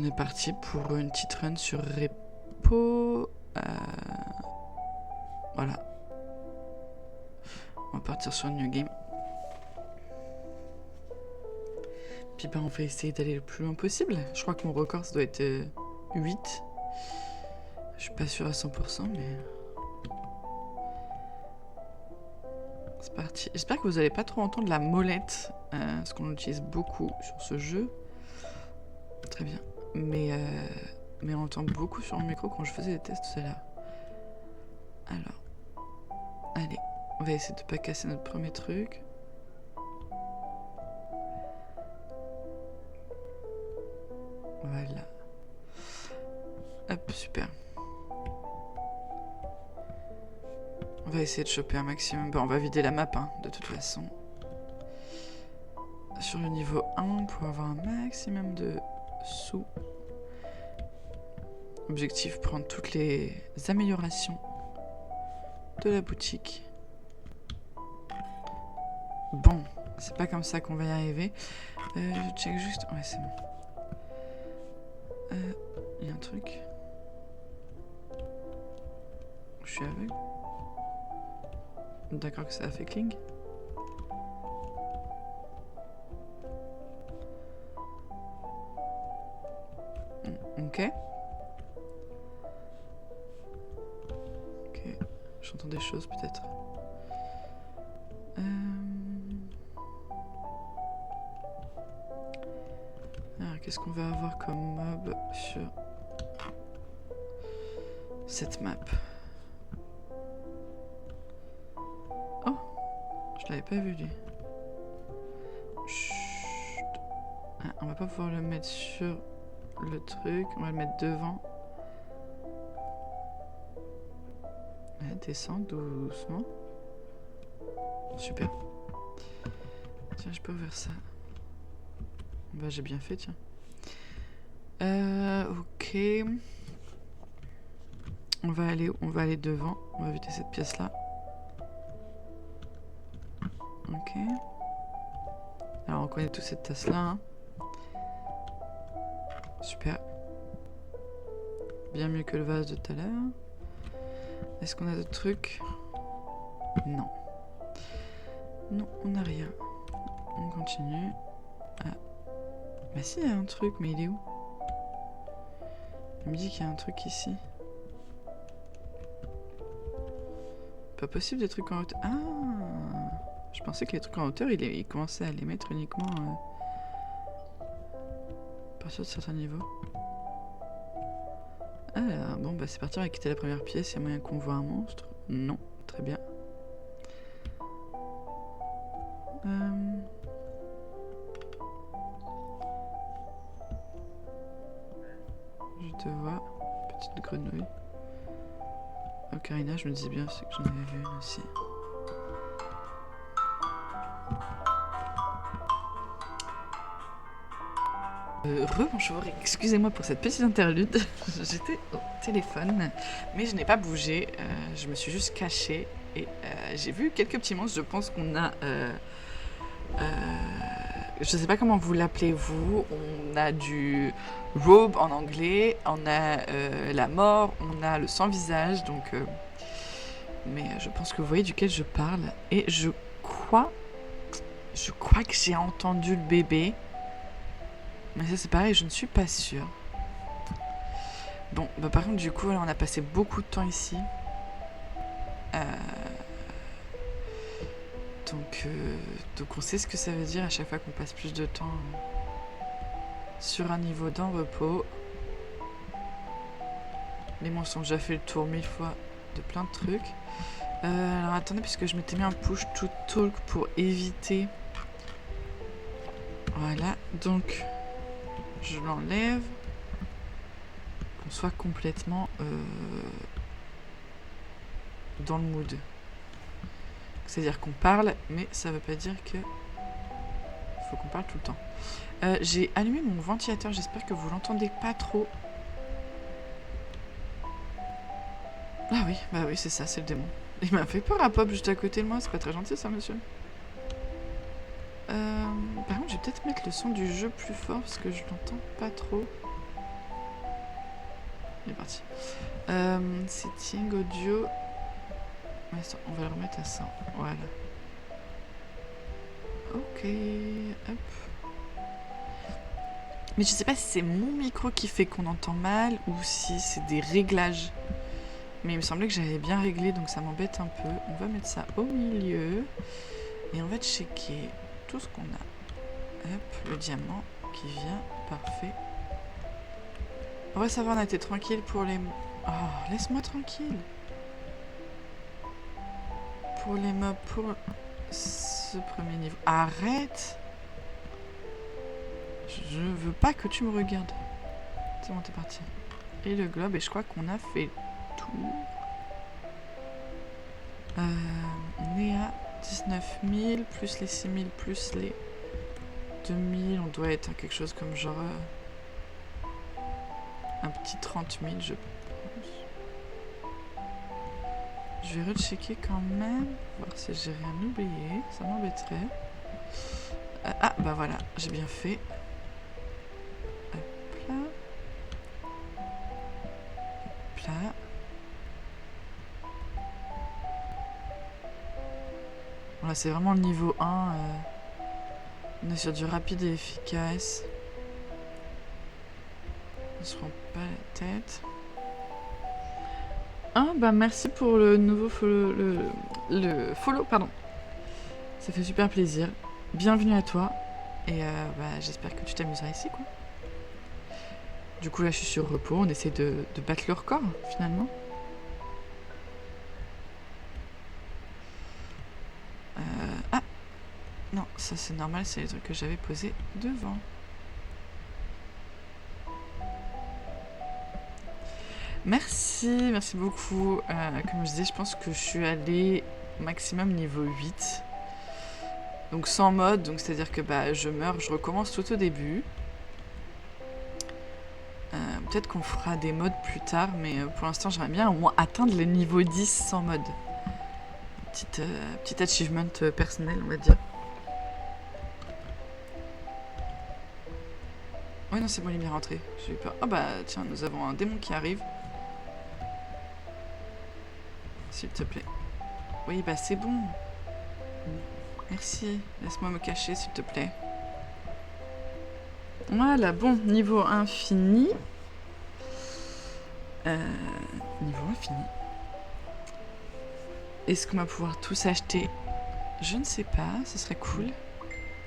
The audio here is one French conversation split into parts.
on est parti pour une petite run sur Repo. Voilà. On va partir sur New Game. Puis on va essayer d'aller le plus loin possible. Je crois que mon record, ça doit être 8. Je suis pas sûre à 100%, mais... C'est parti. J'espère que vous n'allez pas trop entendre la molette, parce qu'on l'utilise beaucoup sur ce jeu. Très bien. Mais on entend beaucoup sur le micro quand je faisais les tests tout à l'heure. Alors, allez, on va essayer de pas casser notre premier truc. Voilà. Hop, super. On va essayer de choper un maximum. Bon, on va vider la map, hein, de toute façon. Sur le niveau 1, pour avoir un maximum de sous. Objectif, prendre toutes les améliorations de la boutique. Bon, c'est pas comme ça qu'on va y arriver. Je check juste... Ouais, c'est bon. Il y a un truc. Je suis aveugle. D'accord que ça a fait cling. Ok. Ok. J'entends des choses peut-être. Alors, qu'est-ce qu'on va avoir comme mob sur cette map? Oh, je l'avais pas vu lui. Chut. Ah, on va pas pouvoir le mettre sur le truc, on va le mettre devant. Ouais, descends doucement. Super. Tiens, je peux ouvrir ça. Bah, j'ai bien fait, tiens. Ok. On va aller devant. On va éviter cette pièce-là. Ok. Alors, on connaît tous cette tasse-là. Hein. Super. Bien mieux que le vase de tout à l'heure. Est-ce qu'on a d'autres trucs? Non. Non, on n'a rien. On continue. Ah. Bah si, il y a un truc, mais il est où? Il me dit qu'il y a un truc ici. Pas possible des trucs en hauteur. Ah! Je pensais que les trucs en hauteur, il commençait à les mettre uniquement à partir de certains niveaux. Ah, bon, bah c'est parti, on va quitter la première pièce. Il y a moyen qu'on voit un monstre? Non, très bien. Je te vois, petite grenouille. Ocarina, je me disais bien, c'est que j'en avais vu une aussi. Rebonjour, excusez-moi pour cette petite interlude. J'étais au téléphone, mais je n'ai pas bougé. Je me suis juste cachée et j'ai vu quelques petits monstres. Je pense qu'on a... je sais pas comment vous l'appelez vous. On a du robe en anglais, on a la mort, on a le sans-visage. Donc, mais je pense que vous voyez duquel je parle. Et je crois que j'ai entendu le bébé. Mais ça c'est pareil, je ne suis pas sûre. Bon, bah par contre du coup, là, on a passé beaucoup de temps ici. Donc on sait ce que ça veut dire à chaque fois qu'on passe plus de temps sur un niveau d'un repos. Les monstres ont déjà fait le tour 1000 fois de plein de trucs. Alors attendez, puisque je m'étais mis un push to talk pour éviter... Voilà, donc... Je l'enlève. Qu'on soit complètement dans le mood. C'est-à-dire qu'on parle, mais ça veut pas dire que faut qu'on parle tout le temps. J'ai allumé mon ventilateur, j'espère que vous l'entendez pas trop. Ah oui, bah oui, c'est ça, c'est le démon. Il m'a fait peur à Pop juste à côté de moi, c'est pas très gentil ça, monsieur. Par contre, je vais peut-être mettre le son du jeu plus fort parce que je l'entends pas trop. il est parti. Setting audio. On va le remettre à 100. Voilà. Ok. Hop. Mais je sais pas si c'est mon micro qui fait qu'on entend mal ou si c'est des réglages. Mais il me semblait que j'avais bien réglé, donc ça m'embête un peu. On va mettre ça au milieu. Et on va checker tout ce qu'on a. Hop, le diamant qui vient. Parfait. On va savoir, on a été tranquille pour les... Oh, laisse-moi tranquille. Pour les mobs, pour ce premier niveau. Arrête! Je veux pas que tu me regardes. C'est bon, t'es parti. Et le globe, et je crois qu'on a fait tout. On est à 19 000, plus les 6 000, plus les 2 000. On doit être à quelque chose comme genre... un petit 30 000, je pense. Je vais rechecker quand même. Voir si j'ai rien oublié. Ça m'embêterait. Ah, bah voilà, j'ai bien fait. Hop là. Hop là. Voilà, c'est vraiment le niveau 1. On est sur du rapide et efficace. On se prend pas la tête. Ah, bah merci pour le nouveau follow. Le follow, pardon. Ça fait super plaisir. Bienvenue à toi. Et bah, j'espère que tu t'amuseras ici, quoi. Du coup, là, je suis sur repos. On essaie de battre le record, finalement. Ah! Non, ça c'est normal, c'est les trucs que j'avais posés devant. Merci, merci beaucoup. Comme je disais, je pense que je suis allée maximum niveau 8. Donc sans mode, donc c'est-à-dire que bah, je meurs, je recommence tout au début. Peut-être qu'on fera des modes plus tard, mais pour l'instant j'aimerais bien au moins atteindre le niveau 10 sans mode. Petit achievement personnel, on va dire. Ouais, non, c'est bon, il est bien rentré. J'ai eu peur. Oh bah tiens, nous avons un démon qui arrive. S'il te plaît. Oui, bah c'est bon. Merci. Laisse-moi me cacher, s'il te plaît. Voilà, bon, niveau infini. Niveau infini. Est-ce qu'on va pouvoir tous acheter? Je ne sais pas, ce serait cool.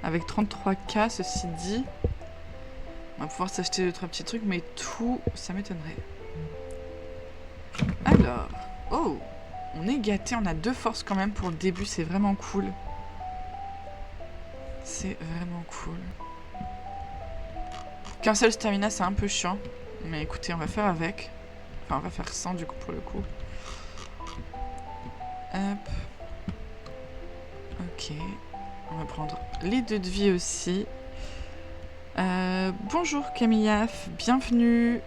Avec 33K, ceci dit, on va pouvoir s'acheter 2-3 petits trucs, mais tout, ça m'étonnerait. Alors, oh, on est gâté, on a 2 forces quand même pour le début, c'est vraiment cool. C'est vraiment cool. Qu'un seul stamina, c'est un peu chiant, mais écoutez, on va faire avec. Enfin, on va faire 100 du coup pour le coup. Hop. Ok. On va prendre les 2 de vie aussi. Bonjour Camillaf, bienvenue.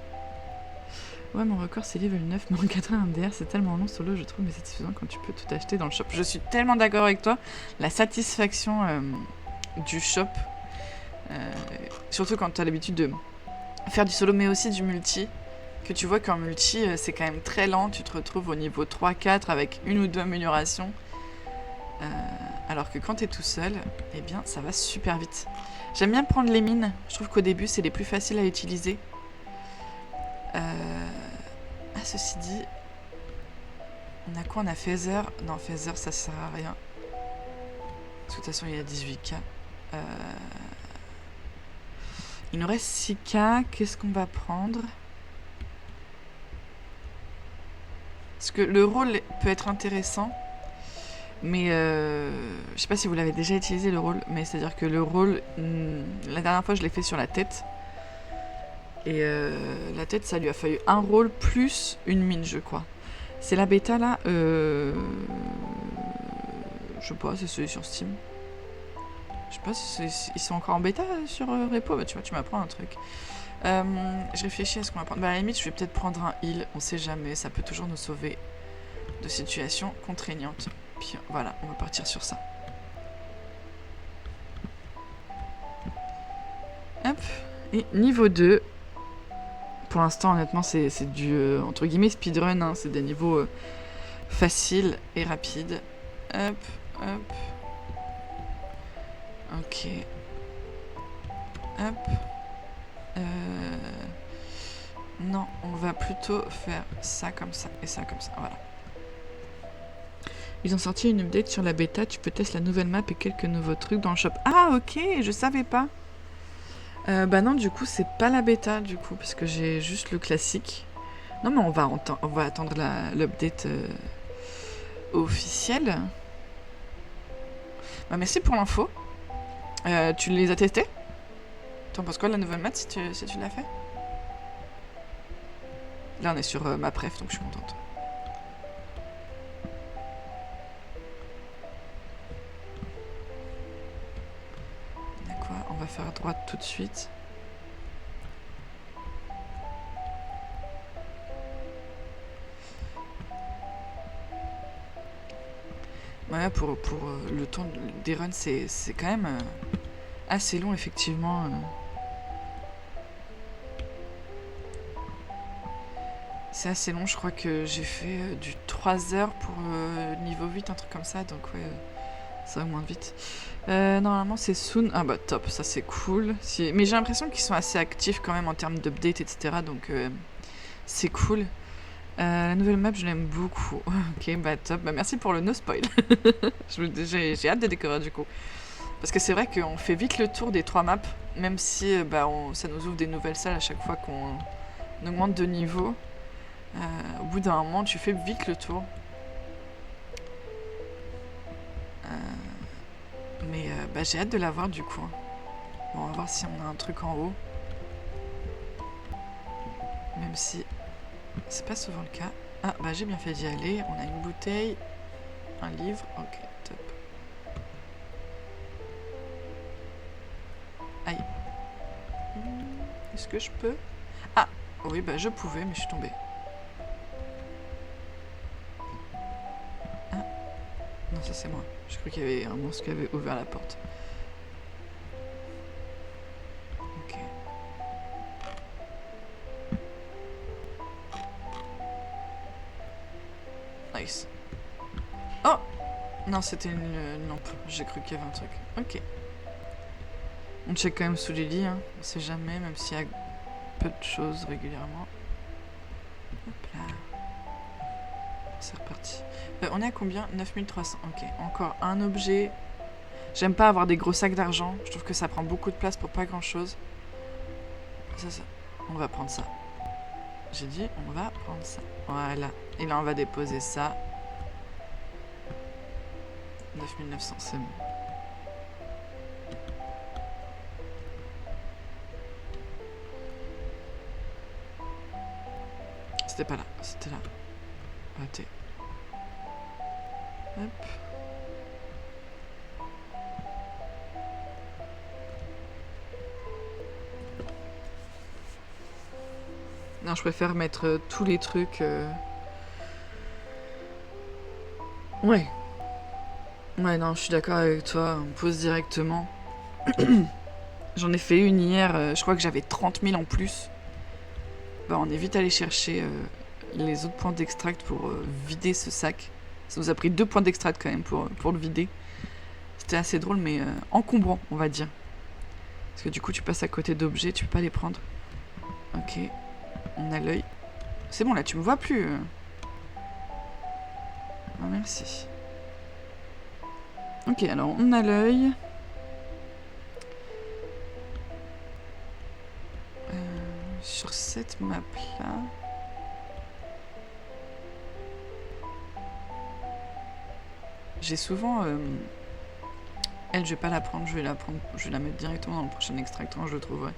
Ouais, mon record c'est level 9, mais en 80 MDR, c'est tellement long solo, je trouve, mais satisfaisant quand tu peux tout acheter dans le shop. Je suis tellement d'accord avec toi. La satisfaction du shop, surtout quand tu as l'habitude de faire du solo, mais aussi du multi, que tu vois qu'en multi, c'est quand même très lent. Tu te retrouves au niveau 3-4 avec 1 ou 2 améliorations. Alors que quand tu es tout seul, eh bien, ça va super vite. J'aime bien prendre les mines. Je trouve qu'au début, c'est les plus faciles à utiliser. Ah, ceci dit, on a quoi? On a Phaser. Non, Phaser, ça sert à rien. Parce que de toute façon, il y a 18K. Il nous reste 6K. Qu'est-ce qu'on va prendre? Parce que le rôle peut être intéressant. Mais je sais pas si vous l'avez déjà utilisé le rôle, mais c'est-à-dire que le rôle, la dernière fois je l'ai fait sur la tête. Et la tête, ça lui a fallu un rôle plus une mine, je crois. C'est la bêta là, je sais pas, c'est celui sur Steam. Je sais pas si ils sont encore en bêta sur Repo, bah tu vois, tu m'apprends un truc. Je réfléchis à ce qu'on va prendre. Bah à la limite, je vais peut-être prendre un heal, on sait jamais, ça peut toujours nous sauver de situations contraignantes. Puis voilà, on va partir sur ça. Hop, et niveau 2. Pour l'instant, honnêtement, c'est du, entre guillemets, speedrun, hein. C'est des niveaux faciles et rapides. Hop, hop. Ok. Hop. Non, on va plutôt faire ça comme ça et ça comme ça, voilà. Ils ont sorti une update sur la bêta, tu peux tester la nouvelle map et quelques nouveaux trucs dans le shop. Ah ok, je savais pas. Bah non, du coup, c'est pas la bêta, du coup, parce que j'ai juste le classique. Non, mais on va attendre l'update officielle. Bah merci pour l'info. Tu les as testés? T'en penses quoi de la nouvelle map si tu l'as fait? Là, on est sur ma préf, donc je suis contente. D'accord, on va faire à droite tout de suite. Ouais, pour le temps des runs, c'est quand même assez long, effectivement. C'est assez long, je crois que j'ai fait du 3 heures pour niveau 8, un truc comme ça, donc ouais, ça augmente vite. Normalement, c'est soon. Ah bah top, ça c'est cool. Mais j'ai l'impression qu'ils sont assez actifs quand même en termes d'update, etc. Donc c'est cool. La nouvelle map, je l'aime beaucoup. Ok, bah top. Bah merci pour le no spoil. J'ai hâte de découvrir du coup. Parce que c'est vrai qu'on fait vite le tour des 3 maps, même si ça nous ouvre des nouvelles salles à chaque fois qu'on augmente de niveau. Au bout d'un moment, tu fais vite le tour. Mais j'ai hâte de la voir du coup. Bon, on va voir si on a un truc en haut. Même si c'est pas souvent le cas. Ah, bah j'ai bien fait d'y aller. On a une bouteille, un livre. Ok, top. Aïe. Est-ce que je peux? Ah, oui, bah je pouvais, mais je suis tombée. Ah, non, ça c'est moi. Je crois qu'il y avait un monstre qui avait ouvert la porte. Ok. Nice. Oh! Non, c'était une lampe. J'ai cru qu'il y avait un truc. Ok. On check quand même sous les lits, hein. On sait jamais, même s'il y a peu de choses régulièrement. Hop là. C'est reparti. On est à combien? 9300. Ok. Encore un objet. J'aime pas avoir des gros sacs d'argent. Je trouve que ça prend beaucoup de place pour pas grand chose. Ça. On va prendre ça. J'ai dit, on va prendre ça. Voilà. Et là, on va déposer ça. 9900, c'est bon. C'était pas là, c'était là. Raté. Hop. Non, je préfère mettre tous les trucs. Ouais. Ouais, non, je suis d'accord avec toi. On pose directement. J'en ai fait une hier. Je crois que j'avais 30 000 en plus. Bah, on est vite allé chercher les autres points d'extract pour vider ce sac. Ça nous a pris 2 points d'extract quand même pour le vider. C'était assez drôle, mais encombrant, on va dire. Parce que du coup, tu passes à côté d'objets, tu peux pas les prendre. Ok. On a l'œil. C'est bon, là, tu me vois plus. Oh, merci. Ok, alors, on a l'œil. Sur cette map-là... J'ai souvent... Elle, je vais pas la prendre, je vais la mettre directement dans le prochain extractant, je le trouverai.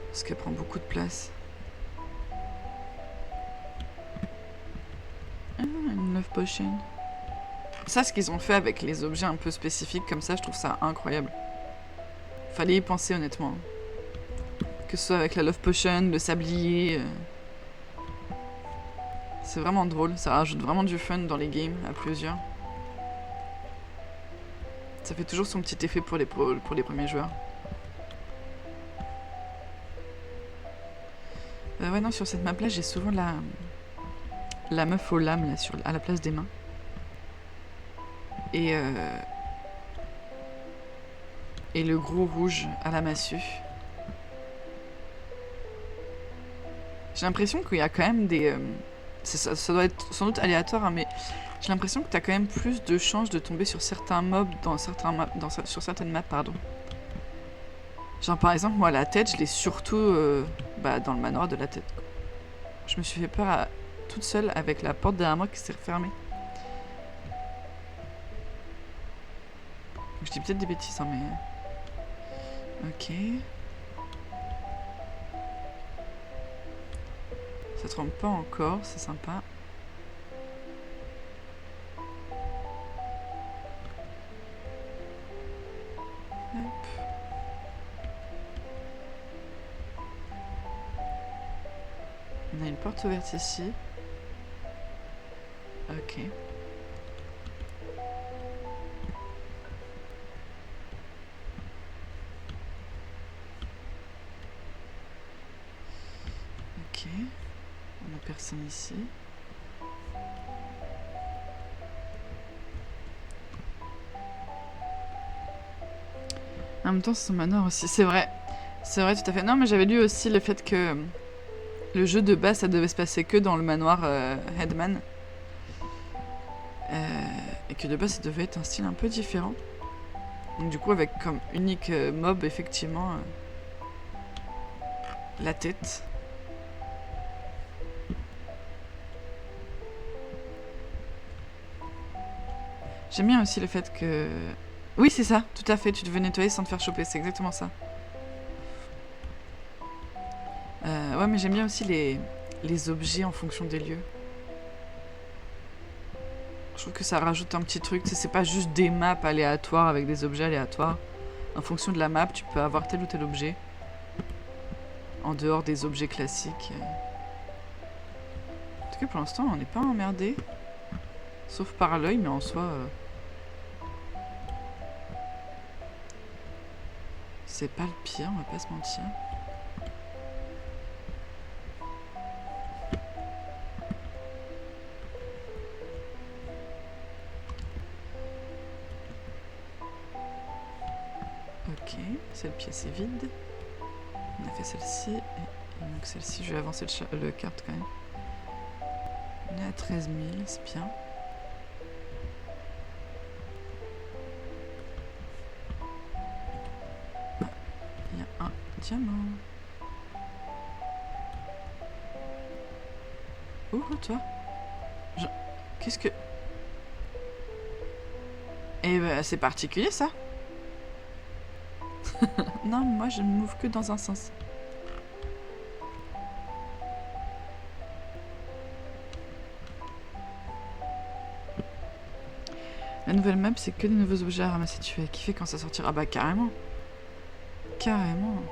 Parce qu'elle prend beaucoup de place. Ah, une love potion. Ça, ce qu'ils ont fait avec les objets un peu spécifiques comme ça, je trouve ça incroyable. Fallait y penser honnêtement. Que ce soit avec la love potion, le sablier... C'est vraiment drôle, ça rajoute vraiment du fun dans les games à plusieurs. Ça fait toujours son petit effet pour les premiers joueurs. Ouais, non, sur cette map-là, j'ai souvent la meuf aux lames, là, à la place des mains. Et le gros rouge à la massue. J'ai l'impression qu'il y a quand même des... ça doit être sans doute aléatoire, hein, mais j'ai l'impression que t'as quand même plus de chances de tomber sur certains mobs sur certaines maps, pardon. Genre par exemple, moi la tête, je l'ai surtout dans le manoir de la tête. Quoi. Je me suis fait peur toute seule avec la porte derrière moi qui s'est refermée. Je dis peut-être des bêtises, hein, mais... Ok... Ça trempe pas encore, c'est sympa. Hop. On a une porte ouverte ici. Ok. Ok. On a personne ici. En même temps, c'est son manoir aussi. C'est vrai. C'est vrai, tout à fait. Non, mais j'avais lu aussi le fait que le jeu de base, ça devait se passer que dans le manoir Headman. Et que de base, ça devait être un style un peu différent. Donc du coup, avec comme unique mob, effectivement, la tête. J'aime bien aussi le fait que... Oui, c'est ça, tout à fait, tu devais nettoyer sans te faire choper, c'est exactement ça. Ouais, mais j'aime bien aussi les objets en fonction des lieux. Je trouve que ça rajoute un petit truc, c'est pas juste des maps aléatoires avec des objets aléatoires. En fonction de la map, tu peux avoir tel ou tel objet. En dehors des objets classiques. En tout cas, pour l'instant, on n'est pas emmerdé. Sauf par l'œil, mais en soi... c'est pas le pire, on va pas se mentir. Ok, cette pièce est vide. On a fait celle-ci. Et donc celle-ci, je vais avancer le carte quand même. On est à 13 000, c'est bien. Ah, il y a un diamant. Oh, toi. Qu'est-ce que... Eh ben, c'est particulier, ça. Non, moi, je ne m'ouvre que dans un sens. La nouvelle map, c'est que des nouveaux objets à ramasser. Tu vas kiffer quand ça sortira. Ah bah, carrément. Carrément.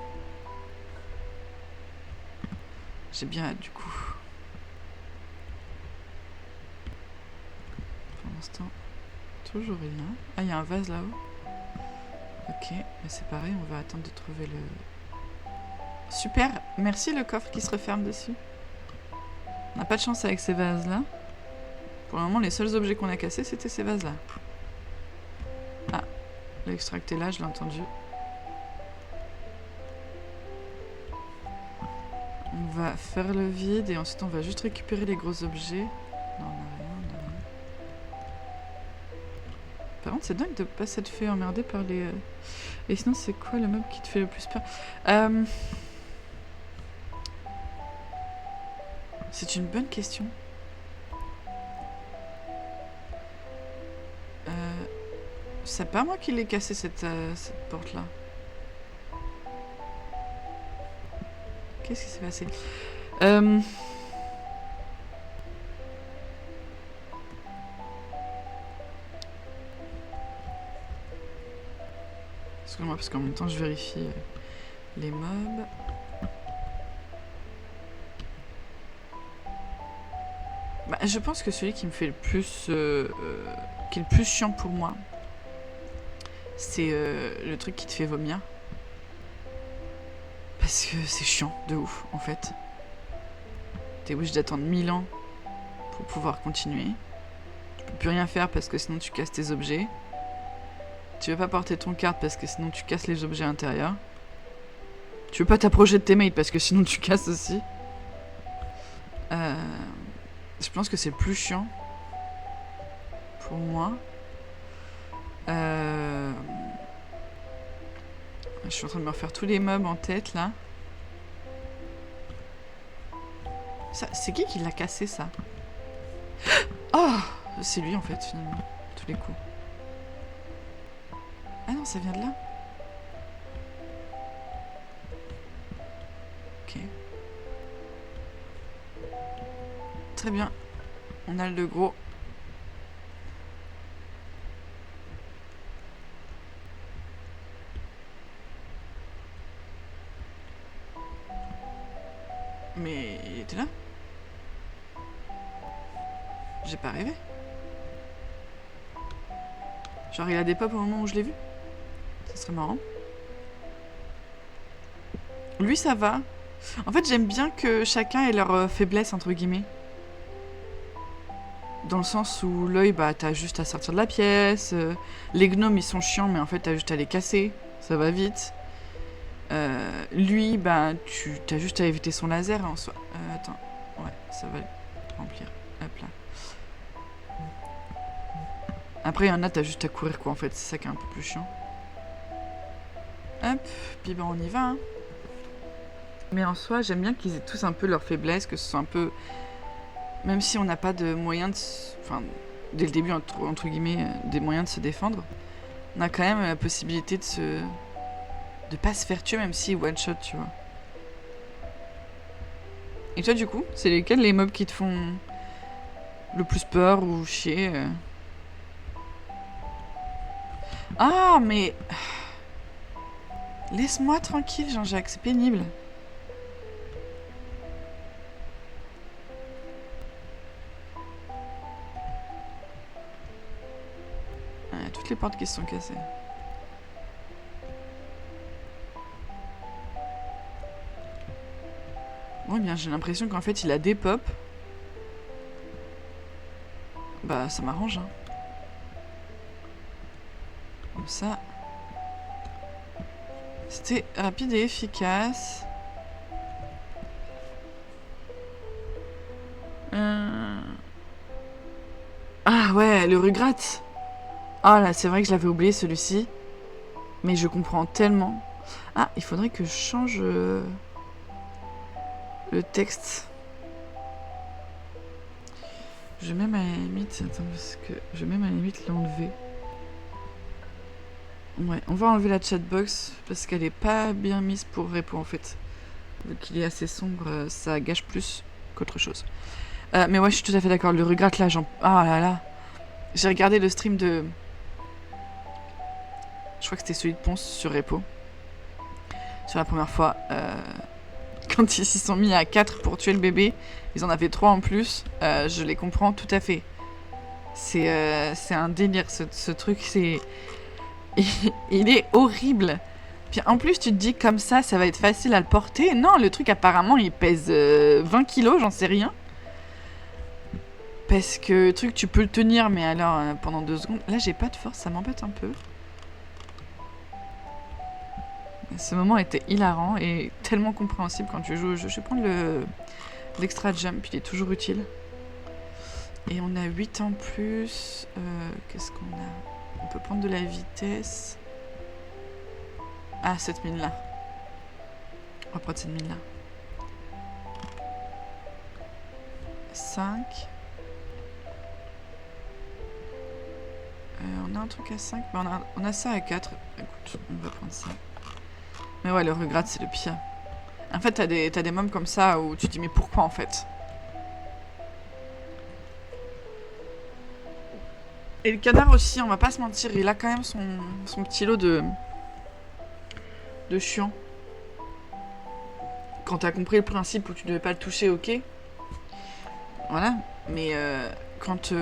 J'ai bien hâte, du coup. Pour l'instant, toujours rien. Ah, il y a un vase là-haut. Ok, mais c'est pareil, on va attendre de trouver le... Super, merci le coffre qui se referme dessus. On n'a pas de chance avec ces vases-là. Pour le moment, les seuls objets qu'on a cassés, c'était ces vases-là. Ah, l'extract est là, je l'ai entendu. On va faire le vide et ensuite on va juste récupérer les gros objets. Non, on n'a rien, on n'a rien. Par contre, c'est dingue de pas s'être fait emmerder par les... Et sinon, c'est quoi le mob qui te fait le plus peur? C'est une bonne question. C'est pas moi qui l'ai cassé cette porte-là. Qu'est-ce qui s'est passé? Excuse-moi, parce qu'en même temps, je vérifie les mobs. Bah, je pense que celui qui me fait le plus... qui est le plus chiant pour moi, c'est le truc qui te fait vomir. Parce que c'est chiant, de ouf, en fait. t'es obligé d'attendre 1000 ans pour pouvoir continuer. Tu peux plus rien faire parce que sinon tu casses tes objets. Tu veux pas porter ton carte parce que sinon tu casses les objets intérieurs. Tu veux pas t'approcher de tes mates parce que sinon tu casses aussi. Je pense que c'est plus chiant pour moi. Je suis en train de me refaire tous les mobs en tête là. C'est qui l'a cassé ça? Oh, c'est lui en fait finalement, tous les coups. Ah non, ça vient de là. Ok. Très bien. On a le gros. Mais il était là? J'ai pas rêvé. Genre il a des pop au moment où je l'ai vu? Ça serait marrant. Lui ça va. En fait j'aime bien que chacun ait leur faiblesse entre guillemets. Dans le sens où l'œil, bah t'as juste à sortir de la pièce. Les gnomes ils sont chiants mais en fait t'as juste à les casser. Ça va vite. Lui, bah t'as juste à éviter son laser en soi. Attends, ouais, ça va remplir. Hop là. Après, il y en a, t'as juste à courir quoi en fait, c'est ça qui est un peu plus chiant. Hop, puis bah on y va. Hein. Mais en soi, j'aime bien qu'ils aient tous un peu leurs faiblesses, que ce soit un peu. Même si on n'a pas de moyens de. Enfin, dès le début, entre guillemets, des moyens de se défendre, on a quand même la possibilité de se. De pas se faire tuer, même si one shot, tu vois. Et toi, du coup, c'est lesquels les mobs qui te font le plus peur ou chier Ah, mais... Laisse-moi tranquille, Jean-Jacques, c'est pénible. Toutes les portes qui se sont cassées. Bon, eh bien, j'ai l'impression qu'en fait, il a des pop. Bah, ça m'arrange, hein. Comme ça. C'était rapide et efficace. Ah ouais, le regret. Ah là, c'est vrai que je l'avais oublié celui-ci. Mais je comprends tellement. Ah, il faudrait que je change le texte. Je vais même à la limite. Attends, parce que je vais même à la limite l'enlever. Ouais, on va enlever la chatbox parce qu'elle est pas bien mise pour Repo en fait. Vu qu'il est assez sombre, ça gâche plus qu'autre chose. Mais ouais, je suis tout à fait d'accord. Le regret là, ah là là. J'ai regardé le stream de. Je crois que c'était celui de Ponce sur Repo. Sur la première fois. Quand ils s'y sont mis à 4 pour tuer le bébé, ils en avaient 3 en plus. Je les comprends tout à fait. C'est un délire ce truc. Il est horrible. Puis en plus, tu te dis comme ça va être facile à le porter. Non, le truc apparemment il pèse 20 kilos, j'en sais rien. Parce que le truc tu peux le tenir, mais alors pendant 2 secondes. Là j'ai pas de force, ça m'embête un peu. Ce moment était hilarant et tellement compréhensible quand tu joues au jeu. Je vais prendre l'extra jump, il est toujours utile. Et on a 8 en plus. Qu'est-ce qu'on a? On peut prendre de la vitesse. Ah, cette mine là. On va prendre cette mine là. 5. On a un truc à 5, mais on a ça à 4. Écoute, on va prendre ça. Mais ouais, le regret, c'est le pire. En fait, t'as des moments comme ça où tu te dis, mais pourquoi en fait? Et le canard aussi, on va pas se mentir, il a quand même son petit lot de chiant. Quand t'as compris le principe où tu devais pas le toucher, ok. Voilà. Mais quand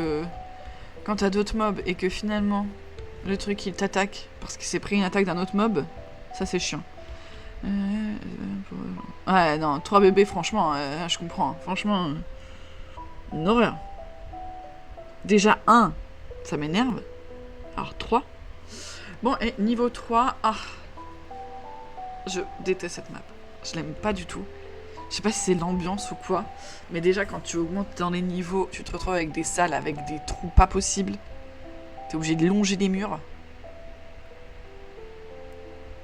t'as d'autres mobs et que finalement, le truc il t'attaque parce qu'il s'est pris une attaque d'un autre mob, ça c'est chiant. Ouais, non, 3 bébés, franchement, je comprends. Franchement, une horreur. Déjà 1, ça m'énerve. Alors 3. Bon, et niveau 3, je déteste cette map. Je l'aime pas du tout. Je sais pas si c'est l'ambiance ou quoi, mais déjà quand tu augmentes dans les niveaux, tu te retrouves avec des salles avec des trous pas possibles. T'es obligé de longer les murs.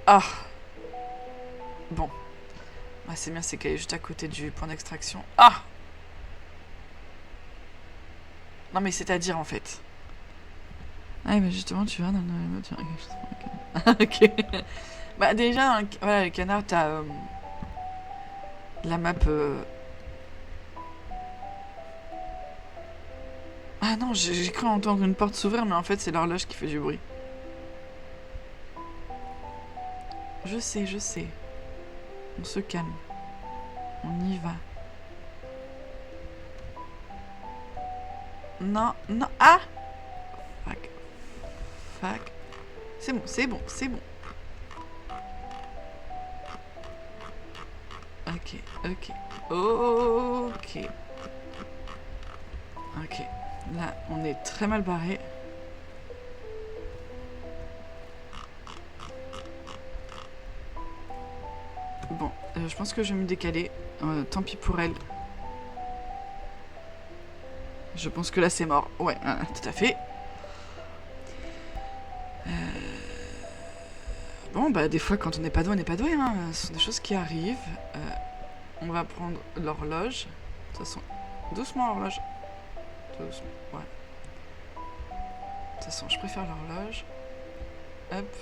Ah. Bon. Ah, c'est bien, c'est qu'elle est juste à côté du point d'extraction. Ah. Non mais c'est-à-dire en fait. Ah mais justement tu vas dans le... Ok. Bah déjà, voilà, les canards, t'as la map... Ah non, j'ai cru entendre une porte s'ouvrir, mais en fait c'est l'horloge qui fait du bruit. Je sais, je sais. On se calme. On y va. Non, non. Ah. Fuck. Fuck. C'est bon, c'est bon, c'est bon. Ok, ok. Ok. Ok. Là, on est très mal barré. Bon, je pense que je vais me décaler. Tant pis pour elle. Je pense que là, c'est mort. Ouais, tout à fait. Bon, bah, des fois, quand on n'est pas doué, on n'est pas doué. Hein. Ce sont des choses qui arrivent. On va prendre l'horloge. De toute façon, doucement, l'horloge. Doucement, ouais. De toute façon, je préfère l'horloge. Hop.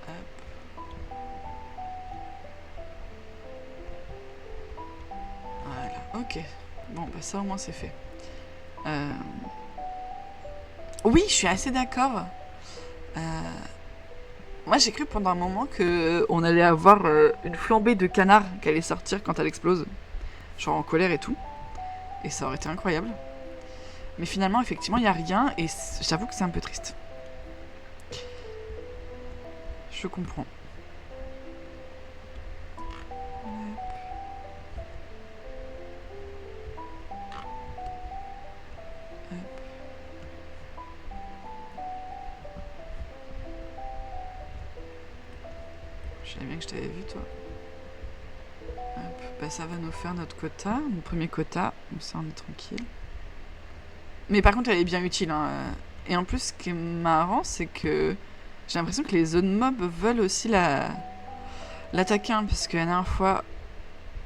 Hop. Voilà, ok. Bon, bah ça au moins c'est fait. Oui, je suis assez d'accord. Moi j'ai cru pendant un moment que on allait avoir une flambée de canards qui allait sortir quand elle explose. Genre en colère et tout. Et ça aurait été incroyable. Mais finalement, effectivement, il n'y a rien et j'avoue que c'est un peu triste. Je comprends. Je savais bien que je t'avais vu, toi. Hop. Bah, ça va nous faire notre quota, mon premier quota. Comme ça, on est tranquille. Mais par contre, elle est bien utile. Hein. Et en plus, ce qui est marrant, c'est que j'ai l'impression que les zones mobs veulent aussi l'attaquer. Hein, parce que la dernière fois,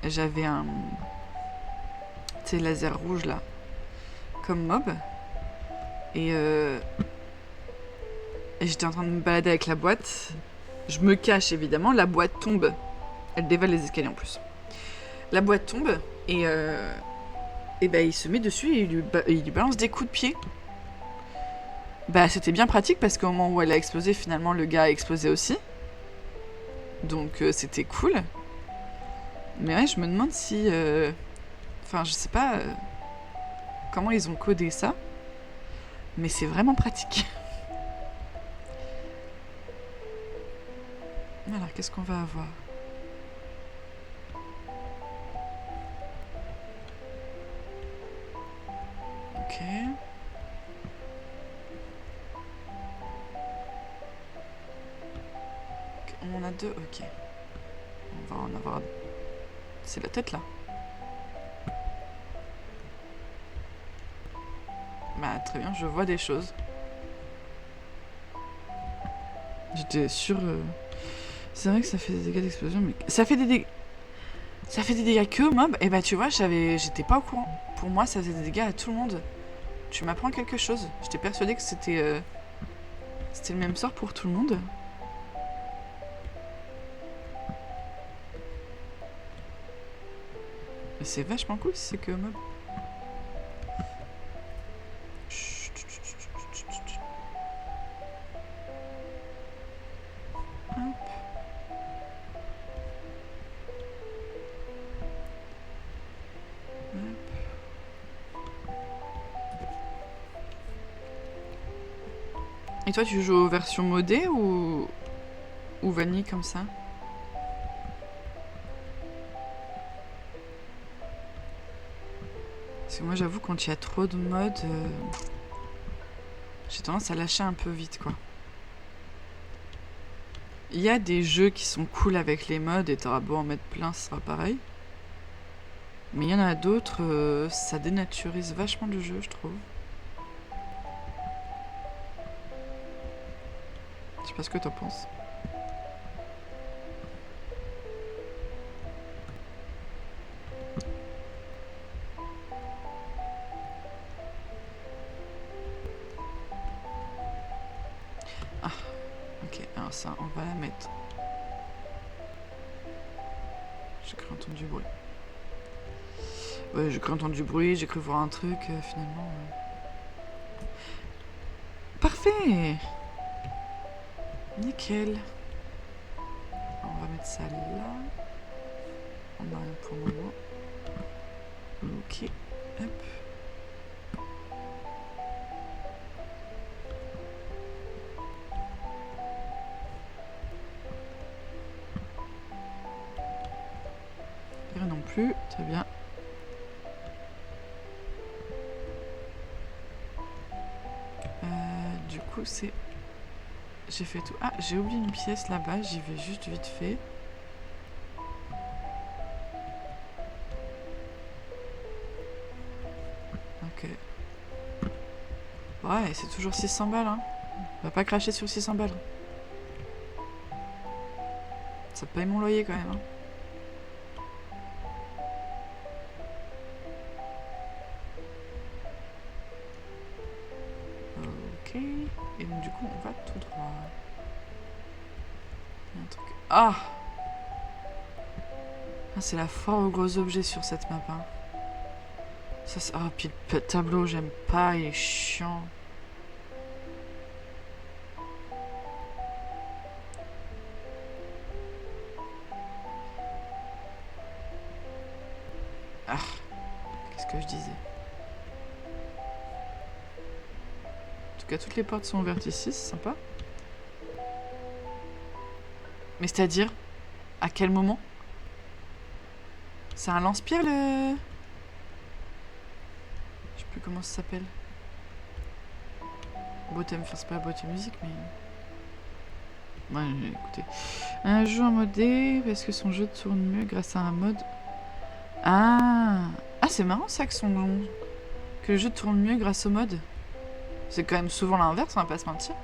j'avais un... Tu sais, laser rouge, là. Comme mob. Et j'étais en train de me balader avec la boîte. Je me cache, évidemment. La boîte tombe. Elle dévale les escaliers, en plus. La boîte tombe. Et ben, il se met dessus et il lui balance des coups de pied. Bah, c'était bien pratique parce qu'au moment où elle a explosé, finalement, le gars a explosé aussi. Donc, c'était cool. Mais ouais, je me demande si... Enfin, je sais pas comment ils ont codé ça. Mais c'est vraiment pratique. Alors, qu'est-ce qu'on va avoir ? Ok. On en a 2, ok. On va en avoir... C'est la tête, là. Bah, très bien, je vois des choses. J'étais sûre... C'est vrai que ça fait des dégâts d'explosion, mais... Ça fait des dégâts... Ça fait des dégâts que aux mobs. Et bah, tu vois, j'étais pas au courant. Pour moi, ça faisait des dégâts à tout le monde. Tu m'apprends quelque chose. J'étais persuadée que c'était... C'était le même sort pour tout le monde. Mais c'est vachement cool si c'est que mob. Hop. Et toi, tu joues aux versions modées ou ou vanille comme ça. Parce que moi j'avoue quand il y a trop de modes, j'ai tendance à lâcher un peu vite quoi. Il y a des jeux qui sont cool avec les modes et t'auras beau en mettre plein, ce sera pareil. Mais il y en a d'autres, ça dénaturise vachement le jeu je trouve. Je sais pas ce que t'en penses. Ah, ok, alors ça, on va la mettre. J'ai cru entendre du bruit. Ouais, j'ai cru entendre du bruit, j'ai cru voir un truc, finalement... Parfait! Nickel. On va mettre ça là. On a rien pour le moment. Ok, hop. Rien non plus, très bien. Du coup, c'est... J'ai fait tout. Ah, j'ai oublié une pièce là-bas, j'y vais juste vite fait. Ok. Ouais, c'est toujours 600 balles, hein. On va pas cracher sur 600 balles. Ça paye mon loyer quand même, hein. Ok. Et donc du coup, on va tout droit. Il y a un truc... Ah, c'est la foire aux gros objets sur cette map, hein. Ça, ah, puis le tableau, j'aime pas, il est chiant. Ah, qu'est-ce que je disais? En tout cas, toutes les portes sont ouvertes ici, c'est sympa. Mais c'est-à-dire, à quel moment? C'est un lance-pierre, le... Je sais plus comment ça s'appelle. Beauté, enfin c'est pas la beauté musique, mais... Ouais, écoutez. Un jeu en modé, parce que son jeu tourne mieux grâce à un mode... Ah, c'est marrant ça que que le jeu tourne mieux grâce au mode. C'est quand même souvent l'inverse, on va pas se mentir.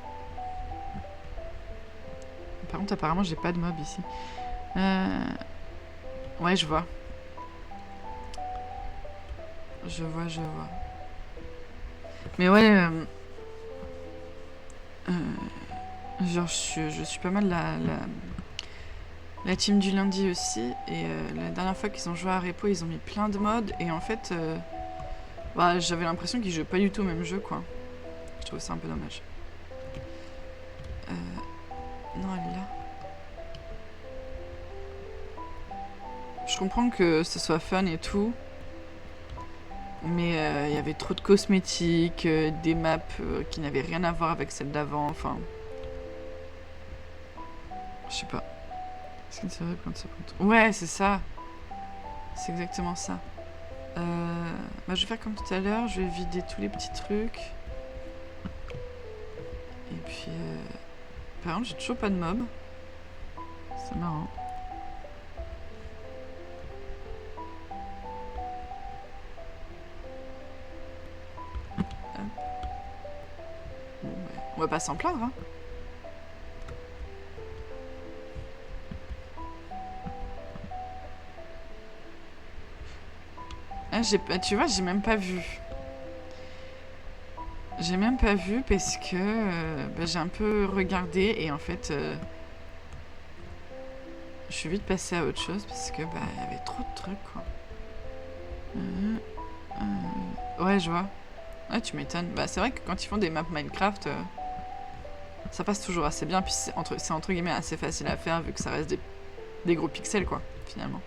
Par contre, apparemment, j'ai pas de mob ici. Ouais, je vois. Je vois. Mais ouais... genre, je suis pas mal la team du lundi aussi. Et la dernière fois qu'ils ont joué à Repo, ils ont mis plein de modes. Et en fait, bah, j'avais l'impression qu'ils jouaient pas du tout au même jeu, quoi. Je trouve ça un peu dommage. Non, elle est là. Je comprends que ce soit fun et tout. Mais il y avait trop de cosmétiques, des maps qui n'avaient rien à voir avec celles d'avant. Enfin... Je sais pas. Est-ce que c'est vrai quand ça compte? Ouais, c'est ça. C'est exactement ça. Bah, je vais faire comme tout à l'heure. Je vais vider tous les petits trucs. Et puis... Par contre, j'ai toujours pas de mob. C'est marrant. Bon, ouais. On va pas s'en plaindre, hein. Ah, tu vois, j'ai même pas vu. J'ai même pas vu parce que bah, j'ai un peu regardé et en fait je suis vite passée à autre chose parce que bah il y avait trop de trucs quoi. Ouais, je vois. Ouais, tu m'étonnes. Bah c'est vrai que quand ils font des maps Minecraft, ça passe toujours assez bien puis c'est entre guillemets assez facile à faire vu que ça reste des gros pixels quoi finalement.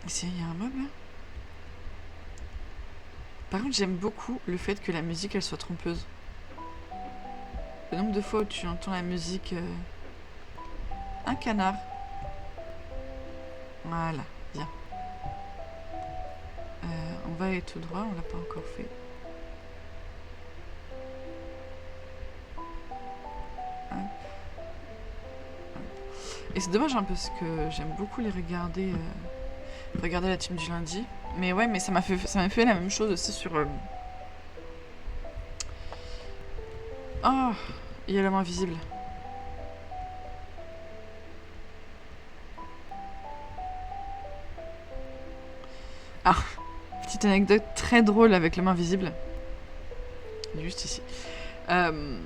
Ici il y a un mob là. Par contre j'aime beaucoup le fait que la musique elle soit trompeuse. Le nombre de fois où tu entends la musique... Un canard. Voilà, bien. On va aller tout droit, on l'a pas encore fait. Et c'est dommage parce que j'aime beaucoup les regarder, regarder la team du lundi. Mais ouais, mais ça m'a fait la même chose aussi sur... Oh, il y a l'homme invisible. Ah, petite anecdote très drôle avec l'homme invisible. Juste ici. Je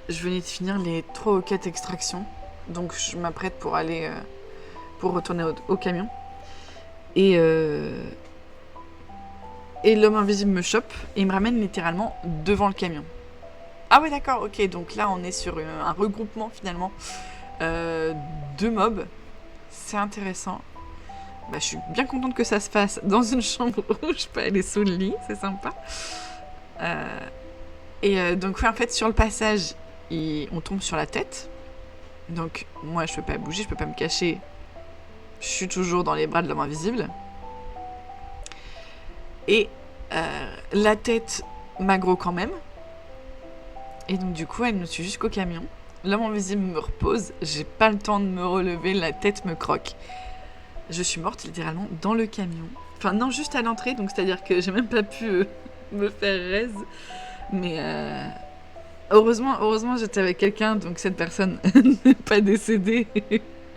venais de finir les 3 ou 4 extractions. Donc je m'apprête pour aller... pour retourner au camion. Et l'homme invisible me chope et il me ramène littéralement devant le camion. Ah ouais d'accord, ok, donc là on est sur un regroupement finalement de mobs. C'est intéressant. Bah, je suis bien contente que ça se fasse dans une chambre où je peux aller sous le lit, c'est sympa. Donc ouais, en fait sur le passage, on tombe sur la tête. Donc moi je peux pas bouger, je peux pas me cacher. Je suis toujours dans les bras de l'homme invisible. Et la tête m'aggro quand même. Et donc du coup, elle me suit jusqu'au camion. L'homme invisible me repose. J'ai pas le temps de me relever, la tête me croque. Je suis morte littéralement dans le camion. Enfin non, juste à l'entrée, donc c'est-à-dire que j'ai même pas pu me faire raise. Mais heureusement j'étais avec quelqu'un, donc cette personne n'est pas décédée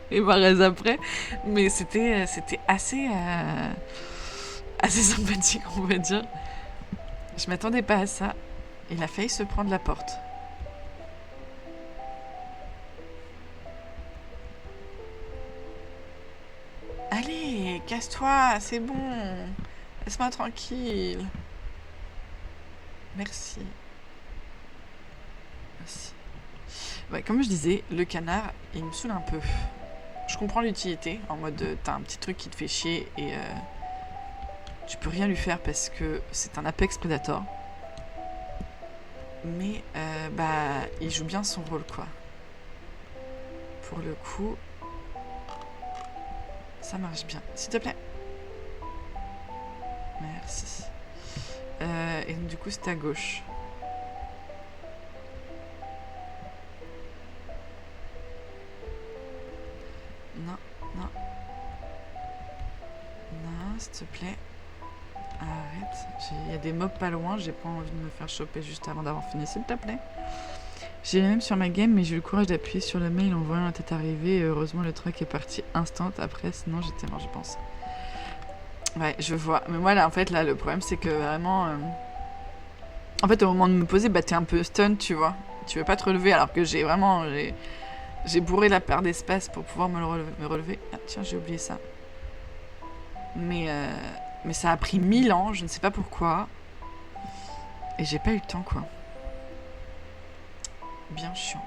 et m'a raise après. Mais c'était assez sympathique, on va dire. Je m'attendais pas à ça. Il a failli se prendre la porte. Allez, casse-toi, c'est bon. Laisse-moi tranquille. Merci. Merci. Ouais, comme je disais, le canard, il me saoule un peu. Je comprends l'utilité, en mode t'as un petit truc qui te fait chier et tu peux rien lui faire parce que c'est un Apex Predator. Mais il joue bien son rôle, quoi. Pour le coup, ça marche bien. S'il te plaît. Merci. Et donc, du coup, c'est à gauche. Non, non. Non, s'il te plaît. Arrête. Il y a des mobs pas loin, j'ai pas envie de me faire choper juste avant d'avoir fini, s'il te plaît. J'ai les mêmes sur ma game, mais j'ai eu le courage d'appuyer sur le mail en voyant la tête arriver. Et heureusement, le truc est parti instant après, sinon j'étais mort, je pense. Ouais, je vois. Mais moi, là, en fait, là, le problème, c'est que vraiment... En fait, au moment de me poser, bah, t'es un peu stun, tu vois. Tu veux pas te relever, alors que j'ai vraiment... J'ai bourré la paire d'espace pour pouvoir me relever. Ah, tiens, j'ai oublié ça. Mais ça a pris 1000 ans, je ne sais pas pourquoi. Et j'ai pas eu le temps, quoi. Bien chiant.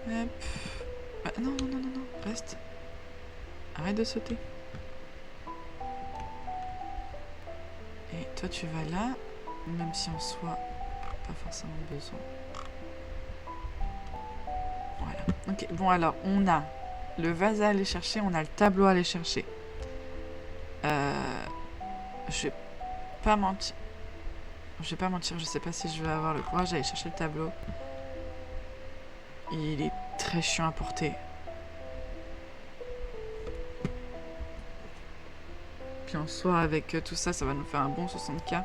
Hop. Bah, non, reste. Arrête de sauter. Et toi, tu vas là, même si en soi, pas forcément besoin. Voilà. Ok, bon alors, on a le vase à aller chercher, on a le tableau à aller chercher. Je vais pas mentir. Je sais pas si je vais avoir le courage d'aller chercher le tableau. Il est très chiant à porter. Puis en soi, avec tout ça, ça va nous faire un bon 60K.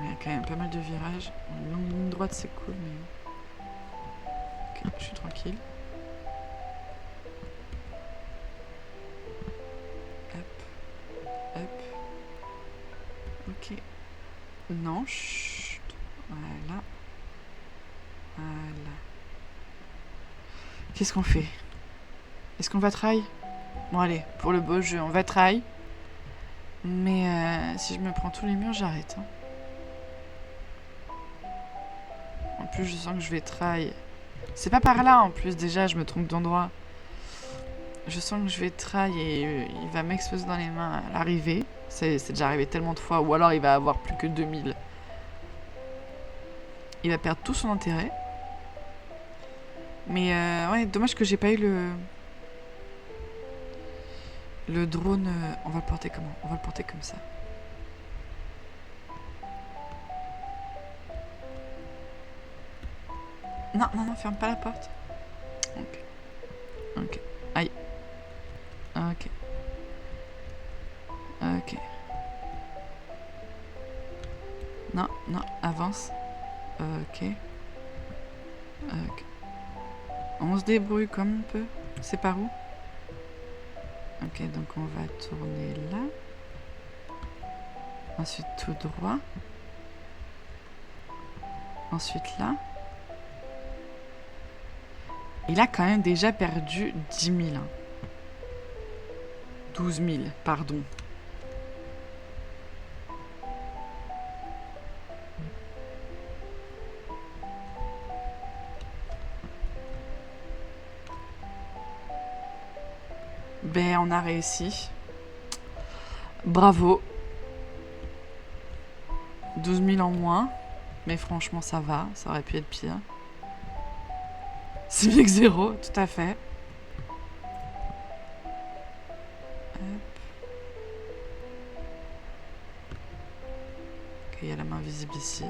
Il y a quand même pas mal de virages. Une longue ligne droite, c'est cool, mais... Ok, je suis tranquille. Hop. Ok. Non, chut. Voilà. Qu'est-ce qu'on fait? Est-ce qu'on va try? Bon allez, pour le beau jeu, on va try. Mais si je me prends tous les murs, j'arrête. Hein. En plus, je sens que je vais try. C'est pas par là, en plus, déjà, je me trompe d'endroit. Je sens que je vais try et il va m'exploser dans les mains à l'arrivée. C'est déjà arrivé tellement de fois. Ou alors il va avoir plus que 2000. Il va perdre tout son intérêt. Mais ouais, dommage que j'ai pas eu le drone. On va le porter comment? On va le porter comme ça. Non, non, non, ferme pas la porte. Ok. Ok. Aïe. Ok. Ok. Non, non, avance. Ok. Ok. On se débrouille comme on peut. C'est par où? Ok, donc on va tourner là. Ensuite tout droit. Ensuite là. Il a quand même déjà perdu 10 000. Hein. 12 000, pardon. Ben, on a réussi. Bravo. 12 000 en moins. Mais franchement, ça va. Ça aurait pu être pire. C'est mieux que 0, tout à fait. Hop. Ok, il y a la main visible ici.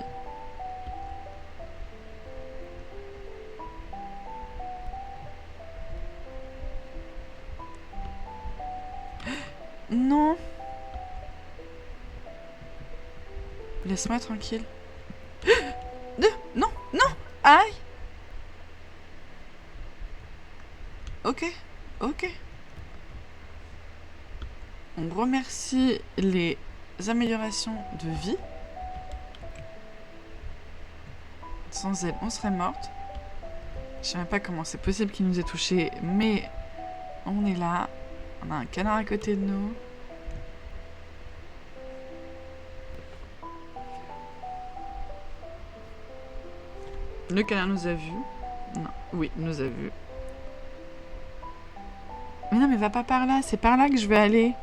Non. Laisse-moi tranquille. Non, non. Aïe. Ok, ok. On remercie les améliorations de vie. Sans elle, on serait morte. Je sais même pas comment c'est possible qu'il nous ait touché, mais on est là. On a un canard à côté de nous. Le canard nous a vus. Non, oui, nous a vus. Mais non, mais va pas par là. C'est par là que je vais aller.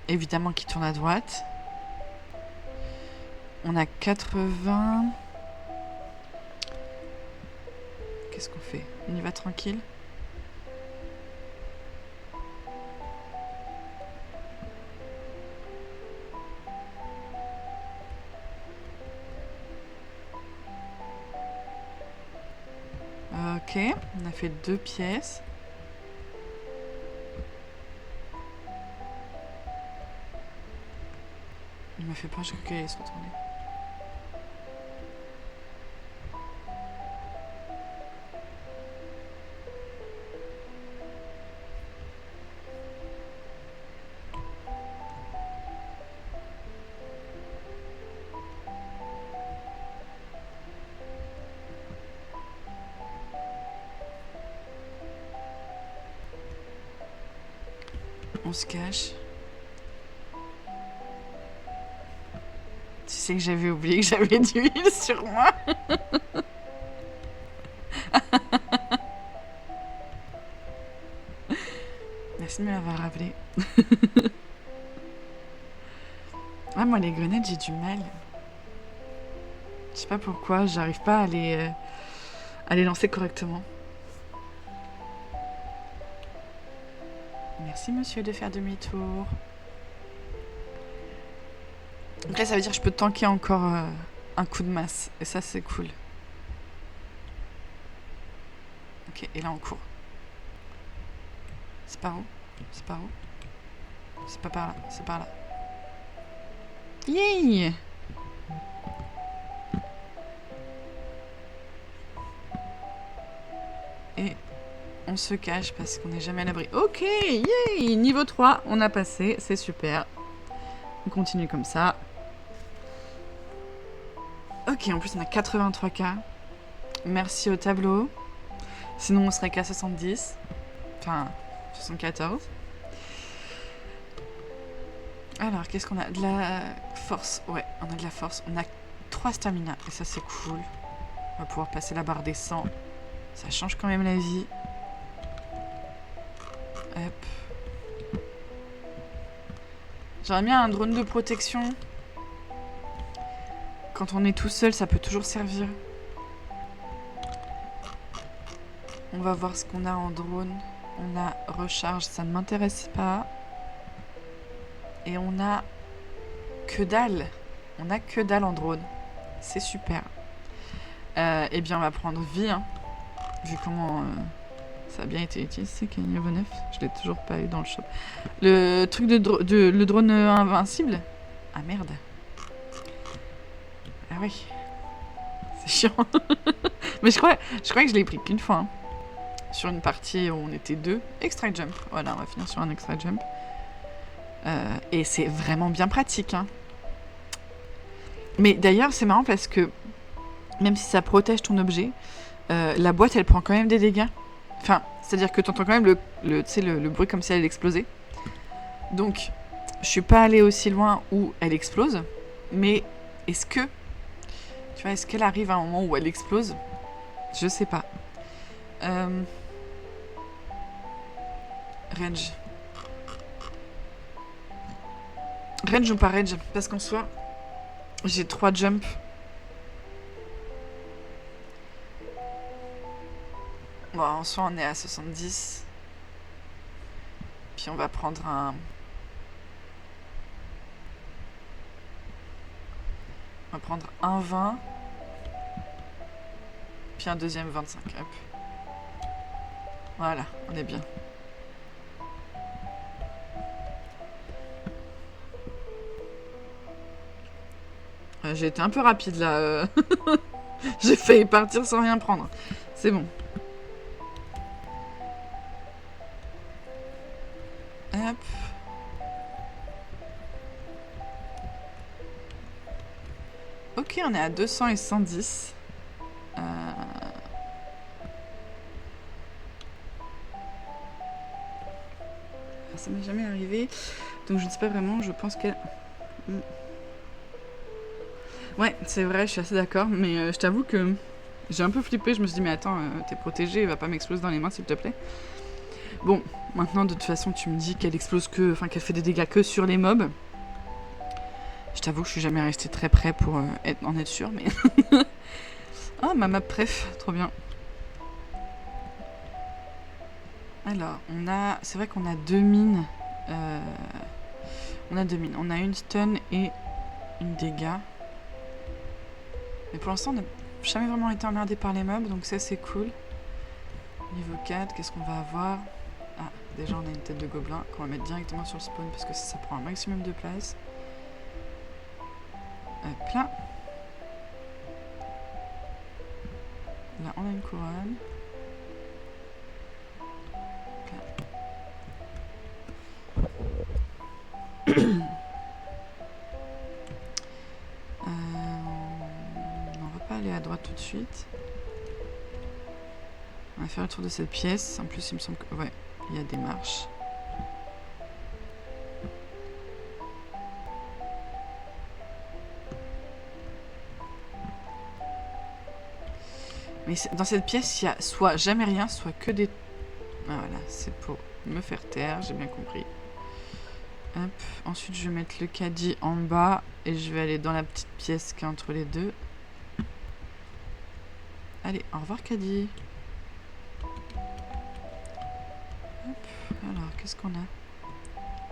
Évidemment qu'il tourne à droite. On a 80. Qu'est-ce qu'on fait? On y va tranquille. Ok, on a fait 2 pièces. Il m'a fait peur, j'ai cru qu'elle allait se retourner. On se cache. Tu sais que j'avais oublié que j'avais de l'huile sur moi. Merci de me l'avoir rappelé. Ah, moi, les grenades, j'ai du mal. Je sais pas pourquoi, j'arrive pas à les lancer correctement. Merci, monsieur, de faire demi-tour. Donc là, ça veut dire que je peux tanker encore un coup de masse. Et ça, c'est cool. Ok, et là, on court. C'est par où? C'est par où? C'est pas par là, c'est par là. Yay! Et on se cache parce qu'on n'est jamais à l'abri. Ok, yay! Niveau 3, on a passé, c'est super. On continue comme ça. Ok, en plus on a 83K. Merci au tableau. Sinon on serait qu'à 70. Enfin, 74. Alors, qu'est-ce qu'on a? De la force. Ouais, on a de la force. On a 3 stamina. Et ça, c'est cool. On va pouvoir passer la barre des 100 Ça change quand même la vie. Hop. J'aurais bien un drone de protection. Quand on est tout seul, ça peut toujours servir. On va voir ce qu'on a en drone. On a recharge, ça ne m'intéresse pas. Et on a que dalle. On a que dalle en drone. C'est super. Eh bien, on va prendre vie, hein. Vu comment ça a bien été utilisé, c'est niveau 9. Je l'ai toujours pas eu dans le shop. Le truc le drone invincible. Ah merde. Ah oui. C'est chiant. Mais je crois que je l'ai pris qu'une fois. Hein. Sur une partie où on était 2. Extra jump. Voilà, on va finir sur un extra jump. Et c'est vraiment bien pratique. Hein. Mais d'ailleurs, c'est marrant parce que même si ça protège ton objet, la boîte, elle prend quand même des dégâts. Enfin, c'est-à-dire que tu entends quand même le bruit comme si elle explosait. Donc, je suis pas allée aussi loin où elle explose. Mais est-ce que... Tu vois, est-ce qu'elle arrive à un moment où elle explose? Je sais pas. Range. Range ou pas range? Parce qu'en soi, j'ai 3 jumps. Bon, en soi, on est à 70. Puis on va prendre un... On va prendre un 20. Puis un deuxième 25. Hop. Voilà, on est bien. J'ai été un peu rapide là. J'ai failli partir sans rien prendre. C'est bon. Hop. Ok, on est à 200 et 110. Ça m'est jamais arrivé. Donc je ne sais pas vraiment, je pense qu'elle... Ouais, c'est vrai, je suis assez d'accord. Mais je t'avoue que j'ai un peu flippé. Je me suis dit, mais attends, t'es protégé, va pas m'exploser dans les mains, s'il te plaît. Bon, maintenant, de toute façon, tu me dis qu'elle explose que... Enfin, qu'elle fait des dégâts que sur les mobs. Je t'avoue que je suis jamais restée très près pour en être sûre, mais... Ah, ma map préf, trop bien. Alors, on a... C'est vrai qu'on a 2 mines. On a 2 mines. On a une stun et une dégâts. Mais pour l'instant, on n'a jamais vraiment été emmerdé par les mobs, donc ça, c'est cool. Niveau 4, qu'est-ce qu'on va avoir? Ah, déjà, on a une tête de gobelin qu'on va mettre directement sur le spawn, parce que ça prend un maximum de place. Hop là. Là, on a une couronne. On va pas aller à droite tout de suite. On va faire le tour de cette pièce. En plus, il me semble que... Ouais, il y a des marches. Mais dans cette pièce, il y a soit jamais rien, soit que des... Ah, voilà, c'est pour me faire taire, j'ai bien compris. Hop. Ensuite, je vais mettre le caddie en bas et je vais aller dans la petite pièce qui est entre les deux. Allez, au revoir caddie. Hop. Alors, qu'est-ce qu'on a?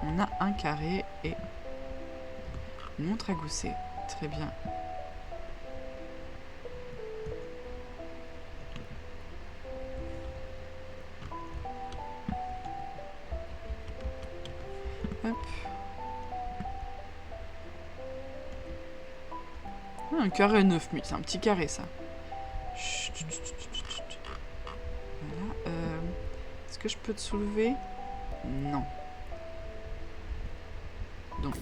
On a un carré et une montre à gousset. Très bien. Hop. Ah, un carré 9000, c'est un petit carré ça. Voilà. Est-ce que je peux te soulever? Non. Donc.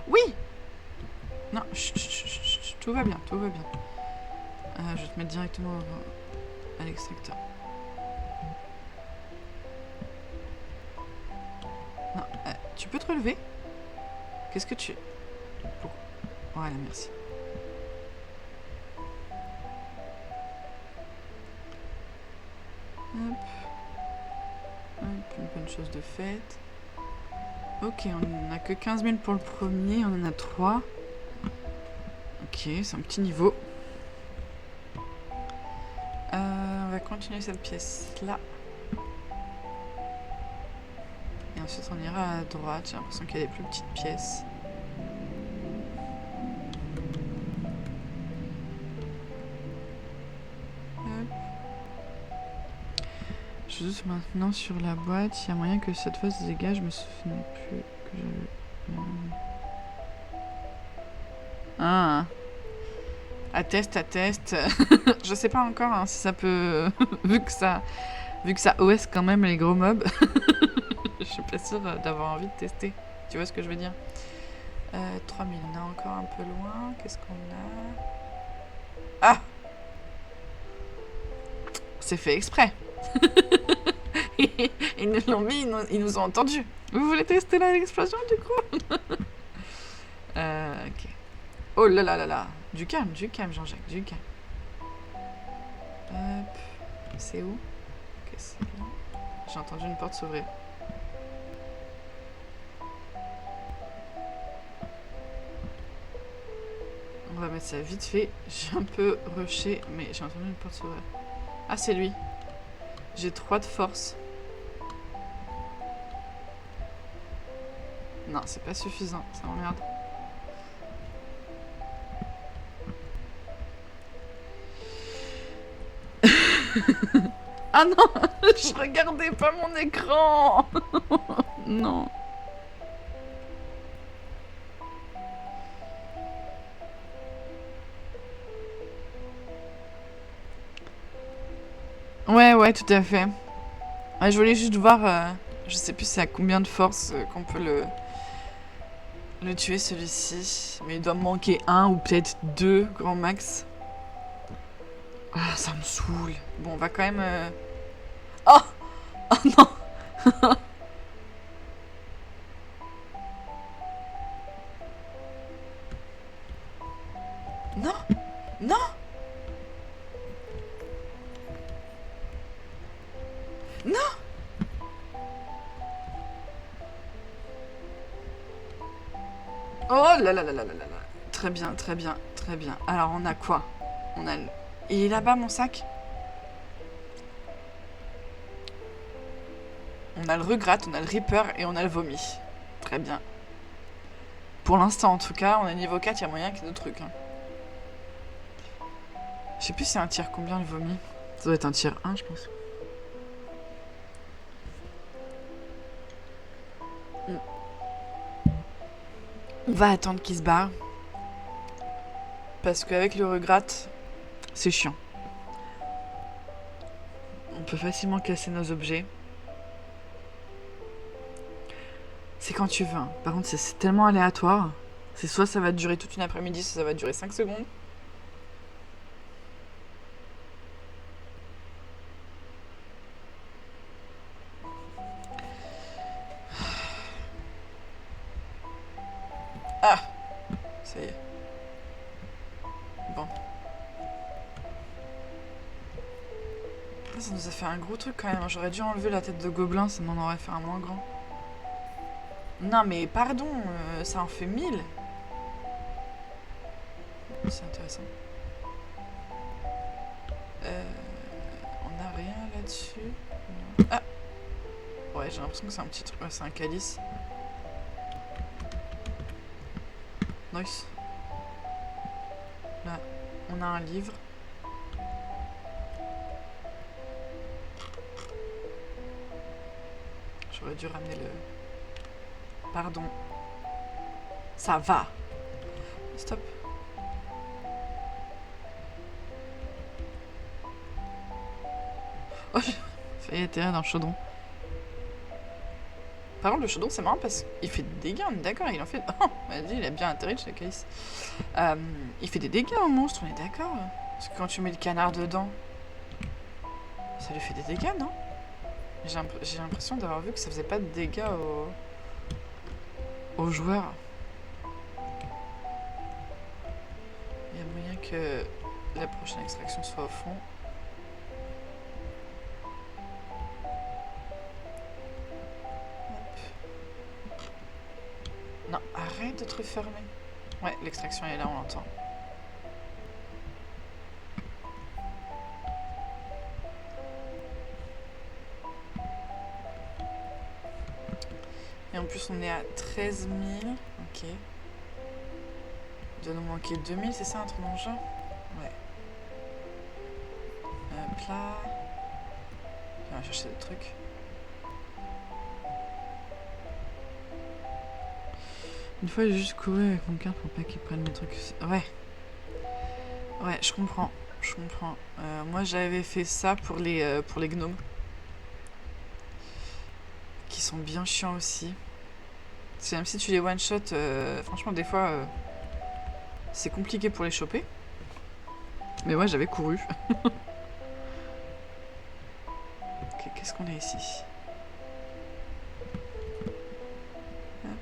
Oui! Non, chut, chut, chut, chut, tout va bien, tout va bien. Je vais te mettre directement à l'extracteur. Non, tu peux te relever? Qu'est-ce que tu... Voilà, merci. Hop. Hop, une bonne chose de faite. Ok, on n'a que 15 000 pour le premier, on en a 3. Ok, c'est un petit niveau. On va continuer cette pièce-là. Et ensuite on ira à droite, j'ai l'impression qu'il y a des plus petites pièces. Je doute maintenant sur la boîte. Il y a moyen que cette fois se dégage. Je me souviens plus que je... Ah. Atteste. Je sais pas encore hein, si ça peut... vu que ça OS quand même les gros mobs. Je suis pas sûre d'avoir envie de tester. Tu vois ce que je veux dire 3000, on est encore un peu loin. Qu'est-ce qu'on a? Ah! C'est fait exprès. Ils nous l'ont mis, ils nous ont entendus. Vous voulez tester l'explosion du coup? Ok. Oh là là là là. Du calme, Jean-Jacques, du calme. Hop. C'est où? Ok, c'est là. J'ai entendu une porte s'ouvrir. On va mettre ça vite fait. J'ai un peu rushé, mais j'ai entendu une porte s'ouvrir. Ah, c'est lui. J'ai 3 de force. Non, c'est pas suffisant. Ça m'emmerde. Ah non, je regardais pas mon écran. Non. Ouais, tout à fait. Ouais, je voulais juste voir, je sais plus c'est à combien de force qu'on peut le tuer celui-ci. Mais il doit me manquer 1 ou peut-être 2 grand max. Ah, ça me saoule. Bon, on va quand même... Oh! Oh non! Non! Non! Non! Oh là là là là là là là. Très bien. Alors, on a quoi? On a... Il est là-bas, mon sac? On a le regret, on a le Reaper et on a le vomi. Très bien. Pour l'instant, en tout cas, on est niveau 4, il y a moyen qu'il y ait d'autres trucs. Hein. Je sais plus si c'est un tir combien le vomi. Ça doit être un tir 1, je pense. On va attendre qu'il se barre. Parce qu'avec le regret, c'est chiant. On peut facilement casser nos objets. C'est quand tu veux. Hein. Par contre, c'est tellement aléatoire. C'est soit ça va durer toute une après-midi, soit ça va durer 5 secondes. Ah! Ça y est. Bon. Ça nous a fait un gros truc quand même. J'aurais dû enlever la tête de gobelin, ça m'en aurait fait un moins grand. Non mais pardon, ça en fait 1000. C'est intéressant. On n'a rien là-dessus. Ah! Ouais, j'ai l'impression que c'est un petit truc. Ouais, c'est un calice. Nice. Là, on a un livre. J'aurais dû ramener le... Pardon. Ça va. Stop. Oh, j'ai failli atterrir dans le chaudron. Par contre, le chaudron, c'est marrant parce qu'il fait des dégâts, on est d'accord. Il en fait... Oh, vas-y, il a bien atterri chez Calice. Il fait des dégâts au monstre, on est d'accord. Parce que quand tu mets le canard dedans, ça lui fait des dégâts, non? J'ai l'impression d'avoir vu que ça faisait pas de dégâts aux joueurs. que la prochaine extraction soit au fond. Hop. Non, arrête de te refermer. Ouais, l'extraction est là, on l'entend. Et en plus, on est à 13 000. Ok. Il doit nous manquer 2000, c'est ça, un truc dans le genre? Ouais. Hop là. On va chercher des trucs. Une fois, j'ai juste couru avec mon carte pour pas qu'ils prennent mes trucs. Ouais. Ouais, je comprends. Je comprends. Moi, j'avais fait ça pour les gnomes. Qui sont bien chiants aussi. C'est même si tu les one-shot, franchement, des fois, c'est compliqué pour les choper. Mais ouais, j'avais couru. Ok, qu'est-ce qu'on a ici? Hop.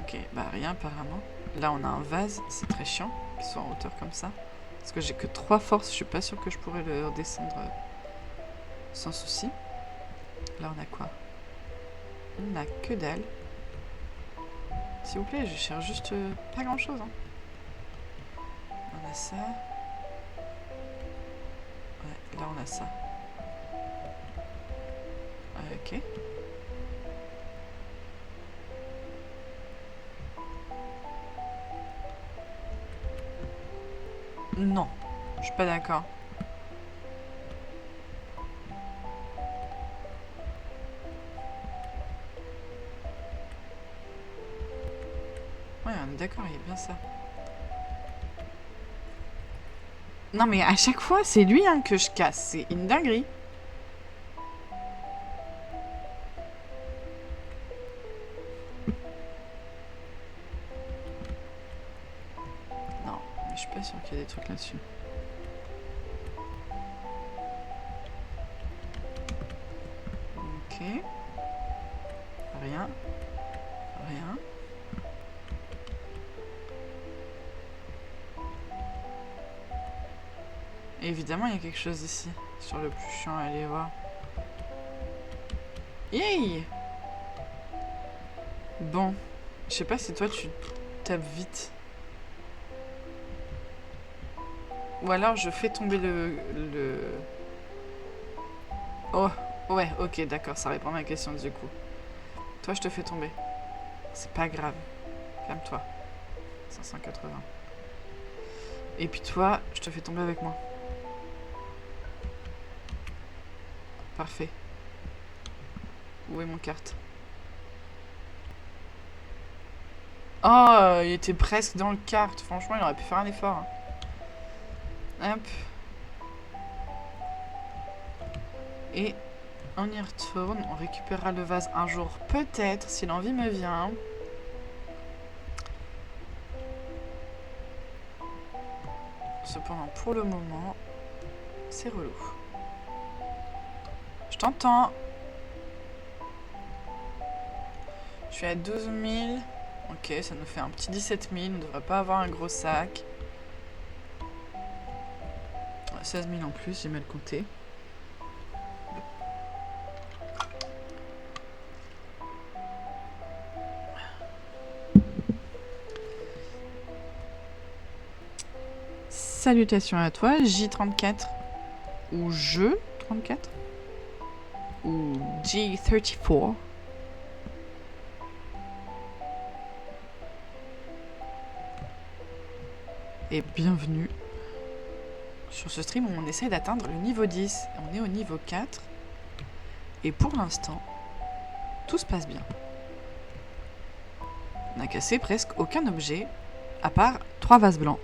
Ok, bah rien apparemment. Là, on a un vase, c'est très chiant qu'il soit en hauteur comme ça. Parce que j'ai que 3 forces, je suis pas sûre que je pourrais le redescendre sans souci. Là, on a quoi? On a que dalle. S'il vous plaît, je cherche juste pas grand chose. Hein. On a ça. Ouais, là on a ça. Ok. Non, je suis pas d'accord. Ouais, on est d'accord, il y a bien ça. Non mais à chaque fois, c'est lui hein, que je casse. C'est une dinguerie. Non, mais je suis pas sûre qu'il y ait des trucs là-dessus. Ok. Rien. Rien. Et évidemment, il y a quelque chose ici. Sur le plus chiant, allez voir. Yay! Bon. Je sais pas si toi, tu tapes vite. Ou alors, je fais tomber le... Oh, ouais, ok, d'accord, ça répond à ma question du coup. Toi, je te fais tomber. C'est pas grave. Calme-toi. 580. Et puis toi, je te fais tomber avec moi. Parfait. Où est mon carte? Oh, il était presque dans le kart. Franchement, il aurait pu faire un effort. Hein. Hop. Et on y retourne. On récupérera le vase un jour, peut-être, si l'envie me vient. Cependant, pour le moment, c'est relou. Je t'entends. Je suis à 12 000. Ok, ça nous fait un petit 17 000. On ne devrait pas avoir un gros sac. 16 000 en plus, j'ai mal compté. Salutations à toi, J34. Ou je 34. Ou G34. Et bienvenue sur ce stream où on essaie d'atteindre le niveau 10. On est au niveau 4. Et pour l'instant, tout se passe bien. On n'a cassé presque aucun objet, à part 3 vases blancs.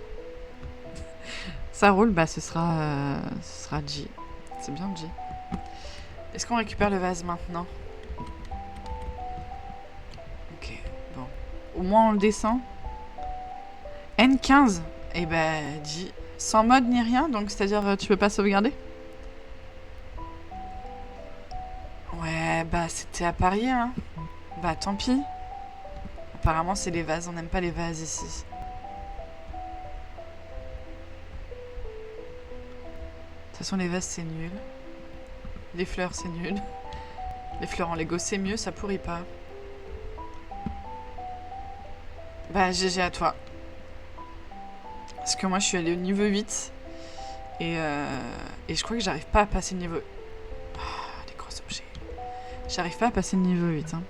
Ça roule, bah ce sera G. C'est bien G. Est-ce qu'on récupère le vase maintenant? Ok, bon. Au moins on le descend. N15. Eh ben, G. Sans mode ni rien, donc c'est-à-dire tu peux pas sauvegarder? Ouais, bah c'était à parier, hein. Bah tant pis. Apparemment, c'est les vases. On n'aime pas les vases ici. De toute façon, les vases, c'est nul. Les fleurs, c'est nul. Les fleurs en Lego, c'est mieux, ça pourrit pas. Bah, GG à toi. Parce que moi, je suis allée au niveau 8. Et je crois que j'arrive pas à passer le niveau... Ah, les gros objets. J'arrive pas à passer le niveau 8, hein.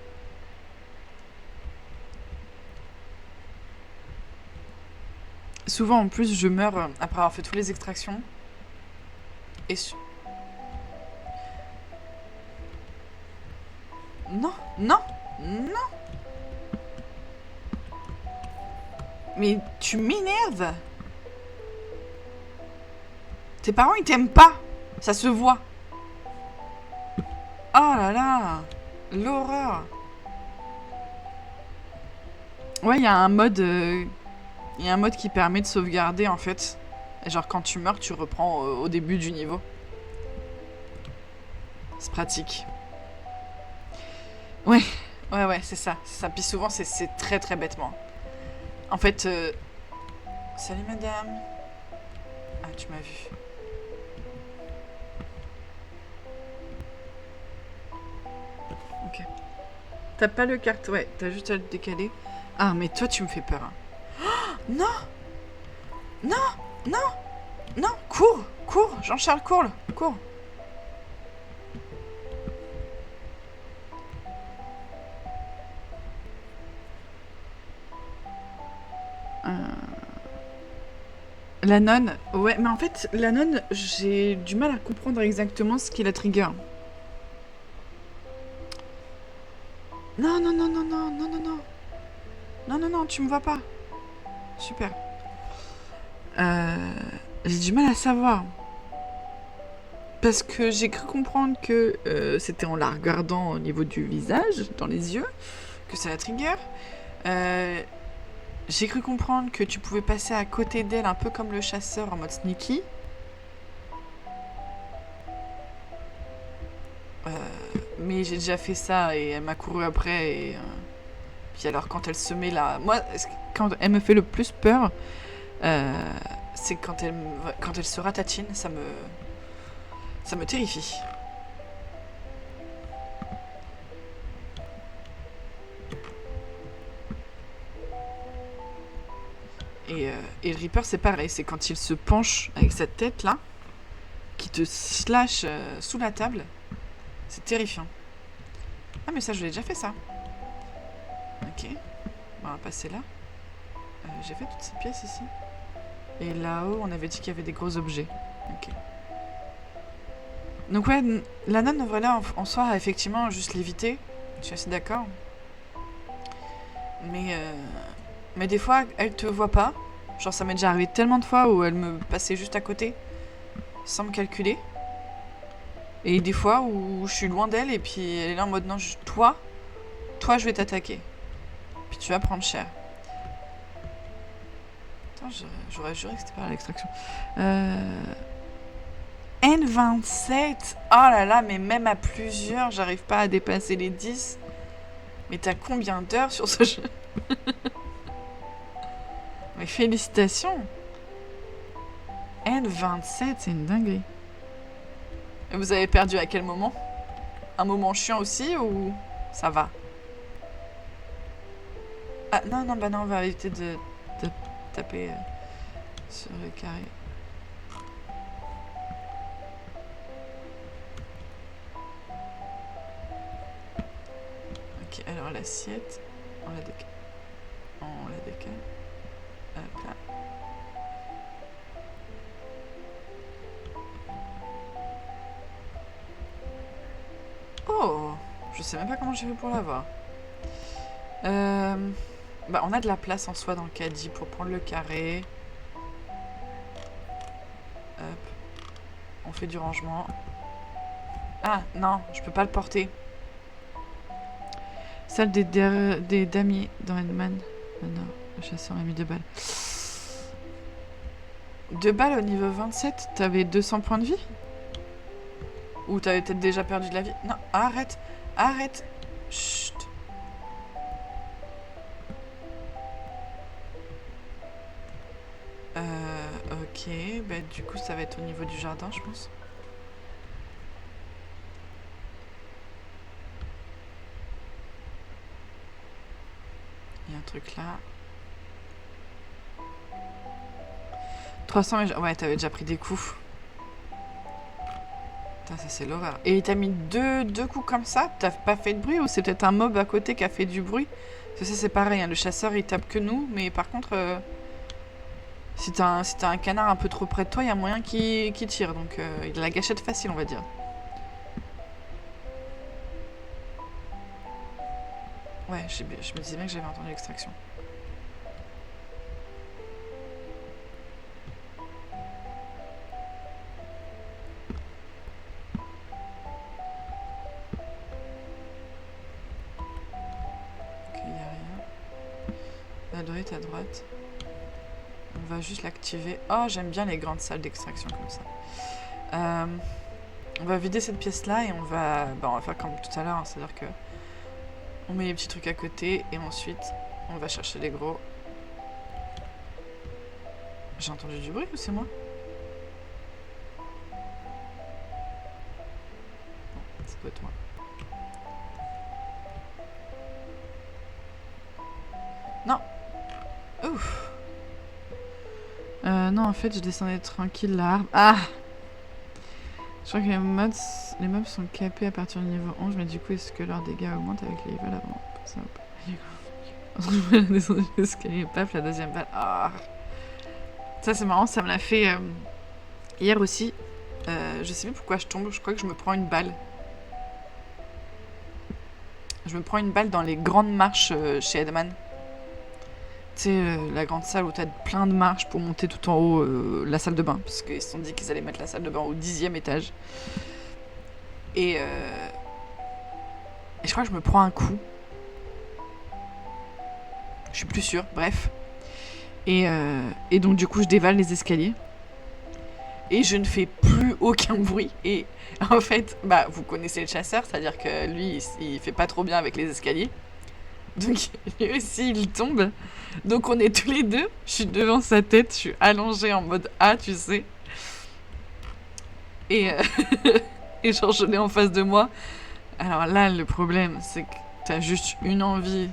Souvent, en plus, je meurs après avoir fait toutes les extractions. Et... Non, non, non. Mais tu m'énerves. Tes parents, ils t'aiment pas. Ça se voit. Oh là là. L'horreur. Ouais, il y a un mode... Il y a un mode qui permet de sauvegarder, en fait. Et genre, quand tu meurs, tu reprends au début du niveau. C'est pratique. Ouais, ouais, c'est ça. Puis souvent, c'est très très bêtement. En fait... Salut madame. Ah, tu m'as vu. Ok. T'as pas le carte... Ouais, t'as juste à le décaler. Ah, mais toi, tu me fais peur. Hein. Oh, non. Non. Non. Non. Cours. Cours. Jean-Charles, cours. Cours. La nonne, ouais, mais en fait, la nonne, j'ai du mal à comprendre exactement ce qu'est la trigger. Non, non, non, non, non, non, non, non. Non, non, non, tu me vois pas. Super. J'ai du mal à savoir. Parce que j'ai cru comprendre que c'était en la regardant au niveau du visage, dans les yeux, que ça la trigger. J'ai cru comprendre que tu pouvais passer à côté d'elle un peu comme le chasseur en mode sneaky. Mais j'ai déjà fait ça et elle m'a couru après et... Puis alors quand elle se met là... Moi, quand elle me fait le plus peur, c'est quand elle se ratatine, ça me terrifie. Et le Reaper, c'est pareil. C'est quand il se penche avec cette tête-là, qui te slash sous la table. C'est terrifiant. Ah, mais ça, je l'ai déjà fait, ça. Ok. On va passer là. J'ai fait toutes ces pièces ici. Et là-haut, on avait dit qu'il y avait des gros objets. Ok. Donc ouais, la nonne devrait là en soi, effectivement, juste l'éviter. Je suis assez d'accord. Mais des fois, elle te voit pas. Genre, ça m'est déjà arrivé tellement de fois où elle me passait juste à côté, sans me calculer. Et des fois où je suis loin d'elle et puis elle est là en mode non, toi, je vais t'attaquer. Puis tu vas prendre cher. Attends, j'aurais juré que c'était pas l'extraction. N27. Oh là là, mais même à plusieurs, j'arrive pas à dépasser les 10. Mais t'as combien d'heures sur ce jeu? Mais félicitations. N27, c'est une dinguerie. Et vous avez perdu à quel moment? Un moment chiant aussi ou ça va? Ah non, non, bah non, on va éviter de taper sur le carré. Ok, alors l'assiette, on la décale. On la décale. Hop là. Oh, je sais même pas comment j'ai fait pour l'avoir. Bah, on a de la place en soi dans le caddie pour prendre le carré. Hop. On fait du rangement. Ah, non, je peux pas le porter. Salle des damiers dans Endman. Non, le chasseur a mis 2 balles. 2 balles au niveau 27, t'avais 200 points de vie? Ou t'avais peut-être déjà perdu de la vie? Non, arrête, arrête. Chut. Ok, bah du coup ça va être au niveau du jardin, je pense. Il y a un truc là. 300, mais ouais, t'avais déjà pris des coups. Putain, ça c'est l'horreur. Et il t'a mis deux coups comme ça? T'as pas fait de bruit ou c'est peut-être un mob à côté qui a fait du bruit? Parce que ça c'est pareil, hein, le chasseur il tape que nous, mais par contre, si t'as un canard un peu trop près de toi, il y a moyen qu'il tire. Donc il a la gâchette facile, on va dire. Ouais, je me disais bien que j'avais entendu l'extraction. Ok, il n'y a rien. La droite à droite. On va juste l'activer. Oh, j'aime bien les grandes salles d'extraction comme ça. On va vider cette pièce-là et on va faire comme tout à l'heure. Hein, c'est-à-dire que on met les petits trucs à côté et ensuite on va chercher les gros. J'ai entendu du bruit ou c'est moi? Non, ça doit être moi. Non. Ouf. Non, en fait, je descendais tranquille l'arbre. Ah! Je crois que les mobs sont capés à partir du niveau 11, mais du coup, est-ce que leurs dégâts augmentent avec les levels avant? Ça va pas. Descendu l'escalier, paf, la deuxième balle. Ah! Ça, c'est marrant, ça me l'a fait hier aussi. Je sais plus pourquoi je tombe, je crois que je me prends une balle. Je me prends une balle dans les grandes marches chez Edman. Tu sais, la grande salle où t'as plein de marches pour monter tout en haut la salle de bain. Parce qu'ils se sont dit qu'ils allaient mettre la salle de bain au 10e étage. Et je crois que je me prends un coup. Je suis plus sûre, bref. Et donc du coup je dévale les escaliers. Et je ne fais plus aucun bruit. Et en fait, bah vous connaissez le chasseur, c'est-à-dire que lui, il fait pas trop bien avec les escaliers. Donc lui aussi il tombe. Donc on est tous les deux. Je suis devant sa tête, je suis allongée en mode A, tu sais. Et, et genre je l'ai en face de moi. Alors là le problème c'est que t'as juste une envie,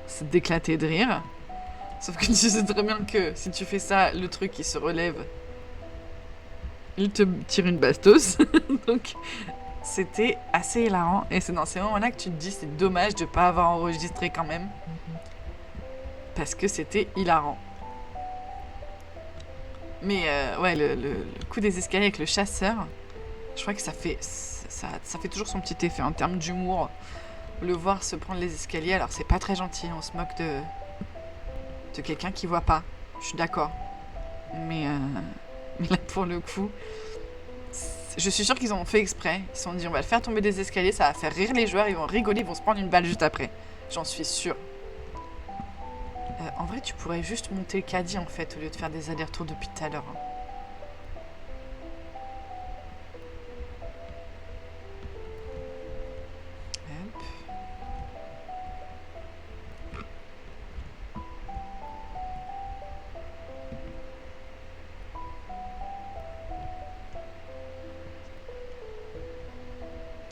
c'est d'éclater de rire. Sauf que tu sais très bien que si tu fais ça, le truc il se relève. Il te tire une bastos. Donc c'était assez hilarant. Et c'est dans ces moments-là que tu te dis c'est dommage de pas avoir enregistré quand même. Parce que c'était hilarant. Mais ouais, le coup des escaliers avec le chasseur, je crois que ça fait toujours son petit effet en termes d'humour. Le voir se prendre les escaliers, alors c'est pas très gentil, on se moque de quelqu'un qui voit pas. Je suis d'accord. Mais là, pour le coup, je suis sûre qu'ils en ont fait exprès. Ils se sont dit, on va le faire tomber des escaliers, ça va faire rire les joueurs, ils vont rigoler, ils vont se prendre une balle juste après. J'en suis sûre. En vrai, tu pourrais juste monter le caddie, en fait, au lieu de faire des allers-retours depuis tout à l'heure. Hein.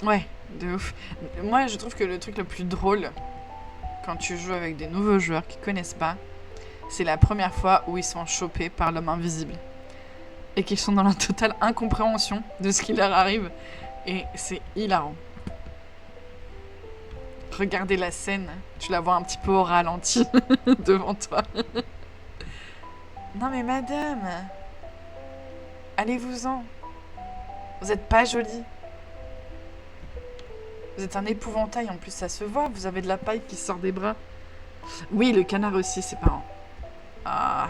Ouais, de ouf. Moi, je trouve que le truc le plus drôle, quand tu joues avec des nouveaux joueurs qui connaissent pas, c'est la première fois où ils sont chopés par l'homme invisible. Et qu'ils sont dans la totale incompréhension de ce qui leur arrive. Et c'est hilarant. Regardez la scène, tu la vois un petit peu au ralenti devant toi. Non mais madame, allez-vous-en. Vous êtes pas jolie. Vous êtes un épouvantail, en plus ça se voit, vous avez de la paille qui sort des bras. Oui, le canard aussi, ses parents. Ah.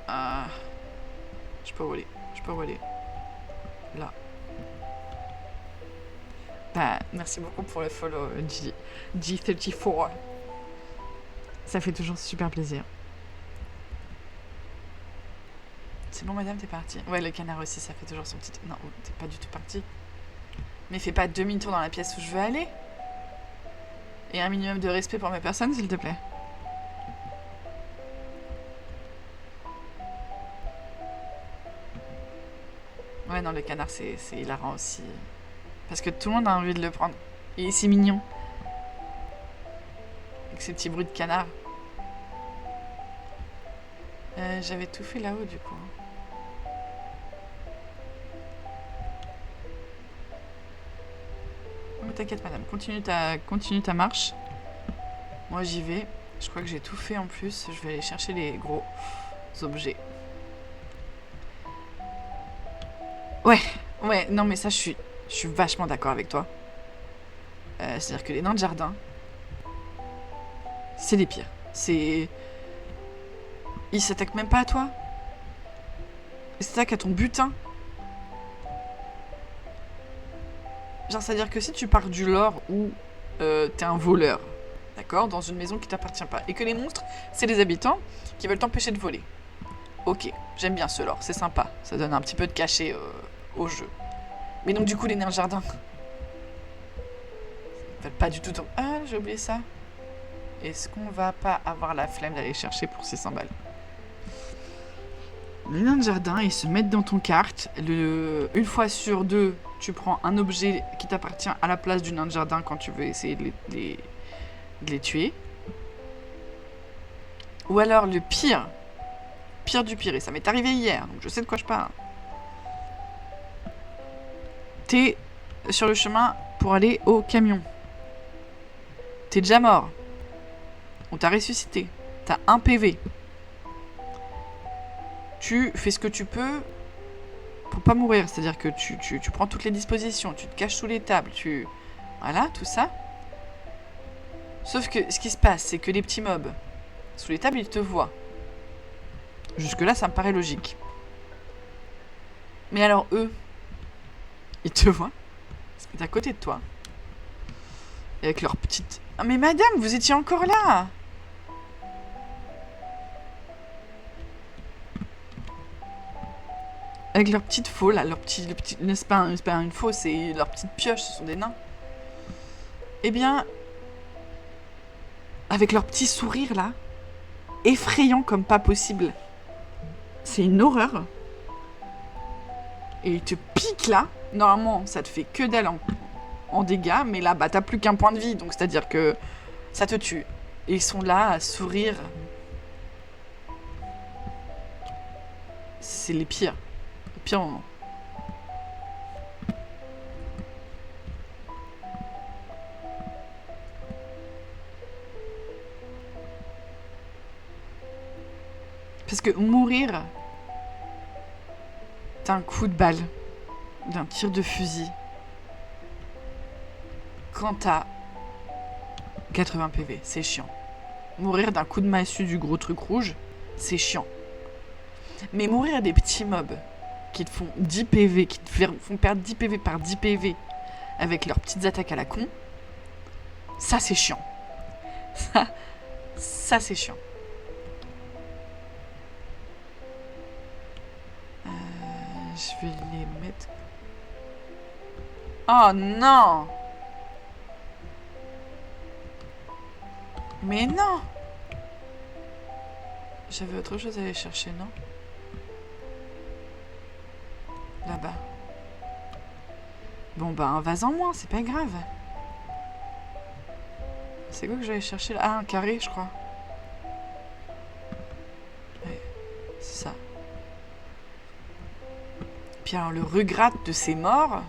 Ah. Je peux rouler. Là. Bah, merci beaucoup pour le follow, G34. Ça fait toujours super plaisir. C'est bon, madame, t'es partie. Ouais, le canard aussi, ça fait toujours son petit... Non, t'es pas du tout parti. Mais fais pas demi-tour dans la pièce où je veux aller. Et un minimum de respect pour mes personnes, s'il te plaît. Ouais, non, le canard, c'est hilarant aussi. Parce que tout le monde a envie de le prendre. Et c'est mignon. Avec ces petits bruits de canard. J'avais tout fait là-haut, du coup. Mais t'inquiète, madame. Continue ta marche. Moi, j'y vais. Je crois que j'ai tout fait en plus. Je vais aller chercher les gros objets. Ouais, non, mais ça, je suis vachement d'accord avec toi. C'est-à-dire que les nains de jardin, c'est les pires. Ils s'attaquent même pas à toi. Ils s'attaquent à ton butin. Genre, c'est-à-dire que si tu pars du lore où t'es un voleur, d'accord, dans une maison qui t'appartient pas, et que les monstres, c'est les habitants qui veulent t'empêcher de voler. Ok, j'aime bien ce lore, c'est sympa. Ça donne un petit peu de cachet au jeu. Mais donc, du coup, les nains de jardin, ils veulent pas du tout... Ah, j'ai oublié ça. Est-ce qu'on va pas avoir la flemme d'aller chercher pour 600 balles? Les nains de jardin, ils se mettent dans ton carte. Une fois sur deux, tu prends un objet qui t'appartient à la place du nain de jardin quand tu veux essayer de les tuer. Ou alors le pire du pire, et ça m'est arrivé hier, donc je sais de quoi je parle. T'es sur le chemin pour aller au camion. T'es déjà mort. On t'a ressuscité. T'as 1 PV. Tu fais ce que tu peux pour pas mourir. C'est-à-dire que tu prends toutes les dispositions, tu te caches sous les tables, Voilà, tout ça. Sauf que ce qui se passe, c'est que les petits mobs, sous les tables, ils te voient. Jusque-là, ça me paraît logique. Mais alors eux, ils te voient, ils se mettent à côté de toi. Et avec leur petite... Ah mais madame, vous étiez encore là! Avec leur petite faux, là, leur petit... C'est pas une faux, c'est leur petite pioche, ce sont des nains. Eh bien... Avec leur petit sourire, là, effrayant comme pas possible. C'est une horreur. Et ils te piquent, là. Normalement, ça te fait que dalle en dégâts, mais là, bah, t'as plus qu'un point de vie, donc c'est-à-dire que ça te tue. Et ils sont là à sourire. C'est les pires moments. Parce que mourir d'un coup de balle, d'un tir de fusil, quand t'as 80 PV, c'est chiant. Mourir d'un coup de massue du gros truc rouge, c'est chiant. Mais mourir des petits mobs qui te font 10 PV, qui te font perdre 10 PV par 10 PV avec leurs petites attaques à la con, ça c'est chiant. Ça c'est chiant. Je vais les mettre... Oh non! Mais non! J'avais autre chose à aller chercher, non? Là-bas. Bon bah un vase en moins, c'est pas grave. C'est quoi que j'allais chercher là? Ah, un carré, je crois. Ouais, c'est ça. Puis alors le regret de ces morts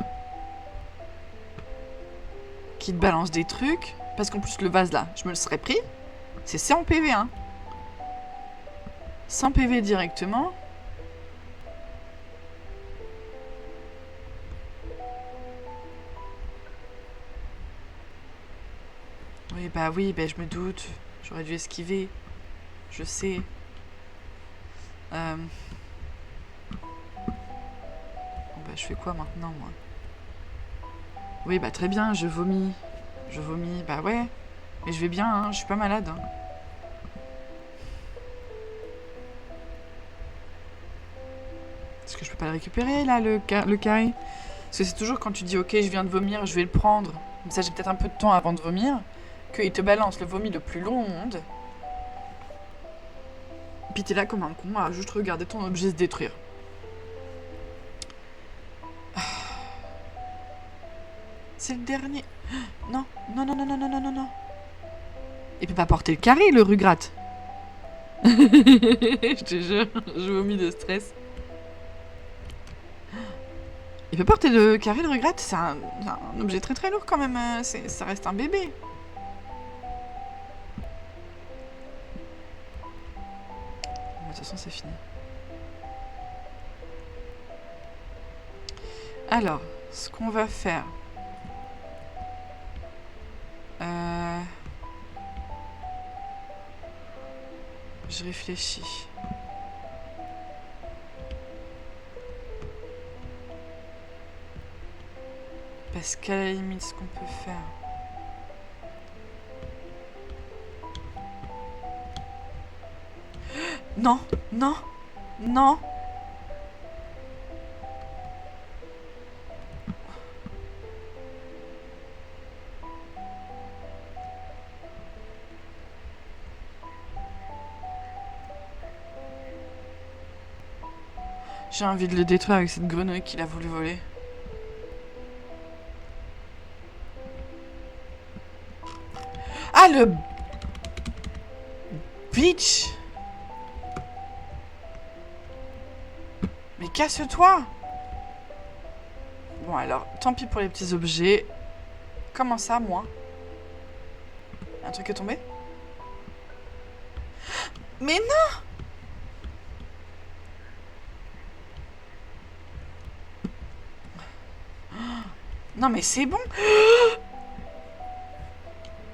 qui te balance des trucs. Parce qu'en plus le vase là, je me le serais pris. C'est 100 PV, hein. 100 PV directement. Oui, bah je me doute. J'aurais dû esquiver. Je sais. Bon bah je fais quoi maintenant, moi? Oui, bah très bien, je vomis. Je vomis, bah ouais. Mais je vais bien, hein, je suis pas malade. Hein. Est-ce que je peux pas le récupérer, là, le carré? Parce que c'est toujours quand tu dis, ok, je viens de vomir, je vais le prendre. Comme ça, j'ai peut-être un peu de temps avant de vomir. Qu'il te balance le vomi le plus long au monde. Puis t'es là comme un con à juste regarder ton objet se détruire. C'est le dernier. Non, non, non, non, non, non, non, non, non. Il peut pas porter le carré, le Rugrat. Je te jure, je vomis de stress. Il peut porter le carré, le Rugrat. C'est un objet très très lourd quand même. Ça reste un bébé. De toute façon, c'est fini. Alors, ce qu'on va faire... Je réfléchis. Parce qu'à la limite, ce qu'on peut faire... Non, non, non. J'ai envie de le détruire avec cette grenouille qu'il a voulu voler. Ah, le... bitch! Mais casse-toi! Bon, alors, tant pis pour les petits objets. Comment ça, moi? Un truc est tombé? Mais non! Non, mais c'est bon!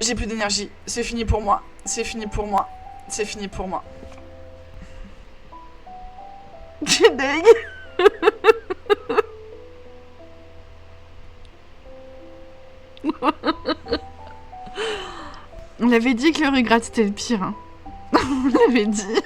J'ai plus d'énergie. C'est fini pour moi. C'est fini pour moi. C'est fini pour moi. J'ai deg. On l'avait dit que le Rugrat c'était le pire. Hein. On l'avait dit.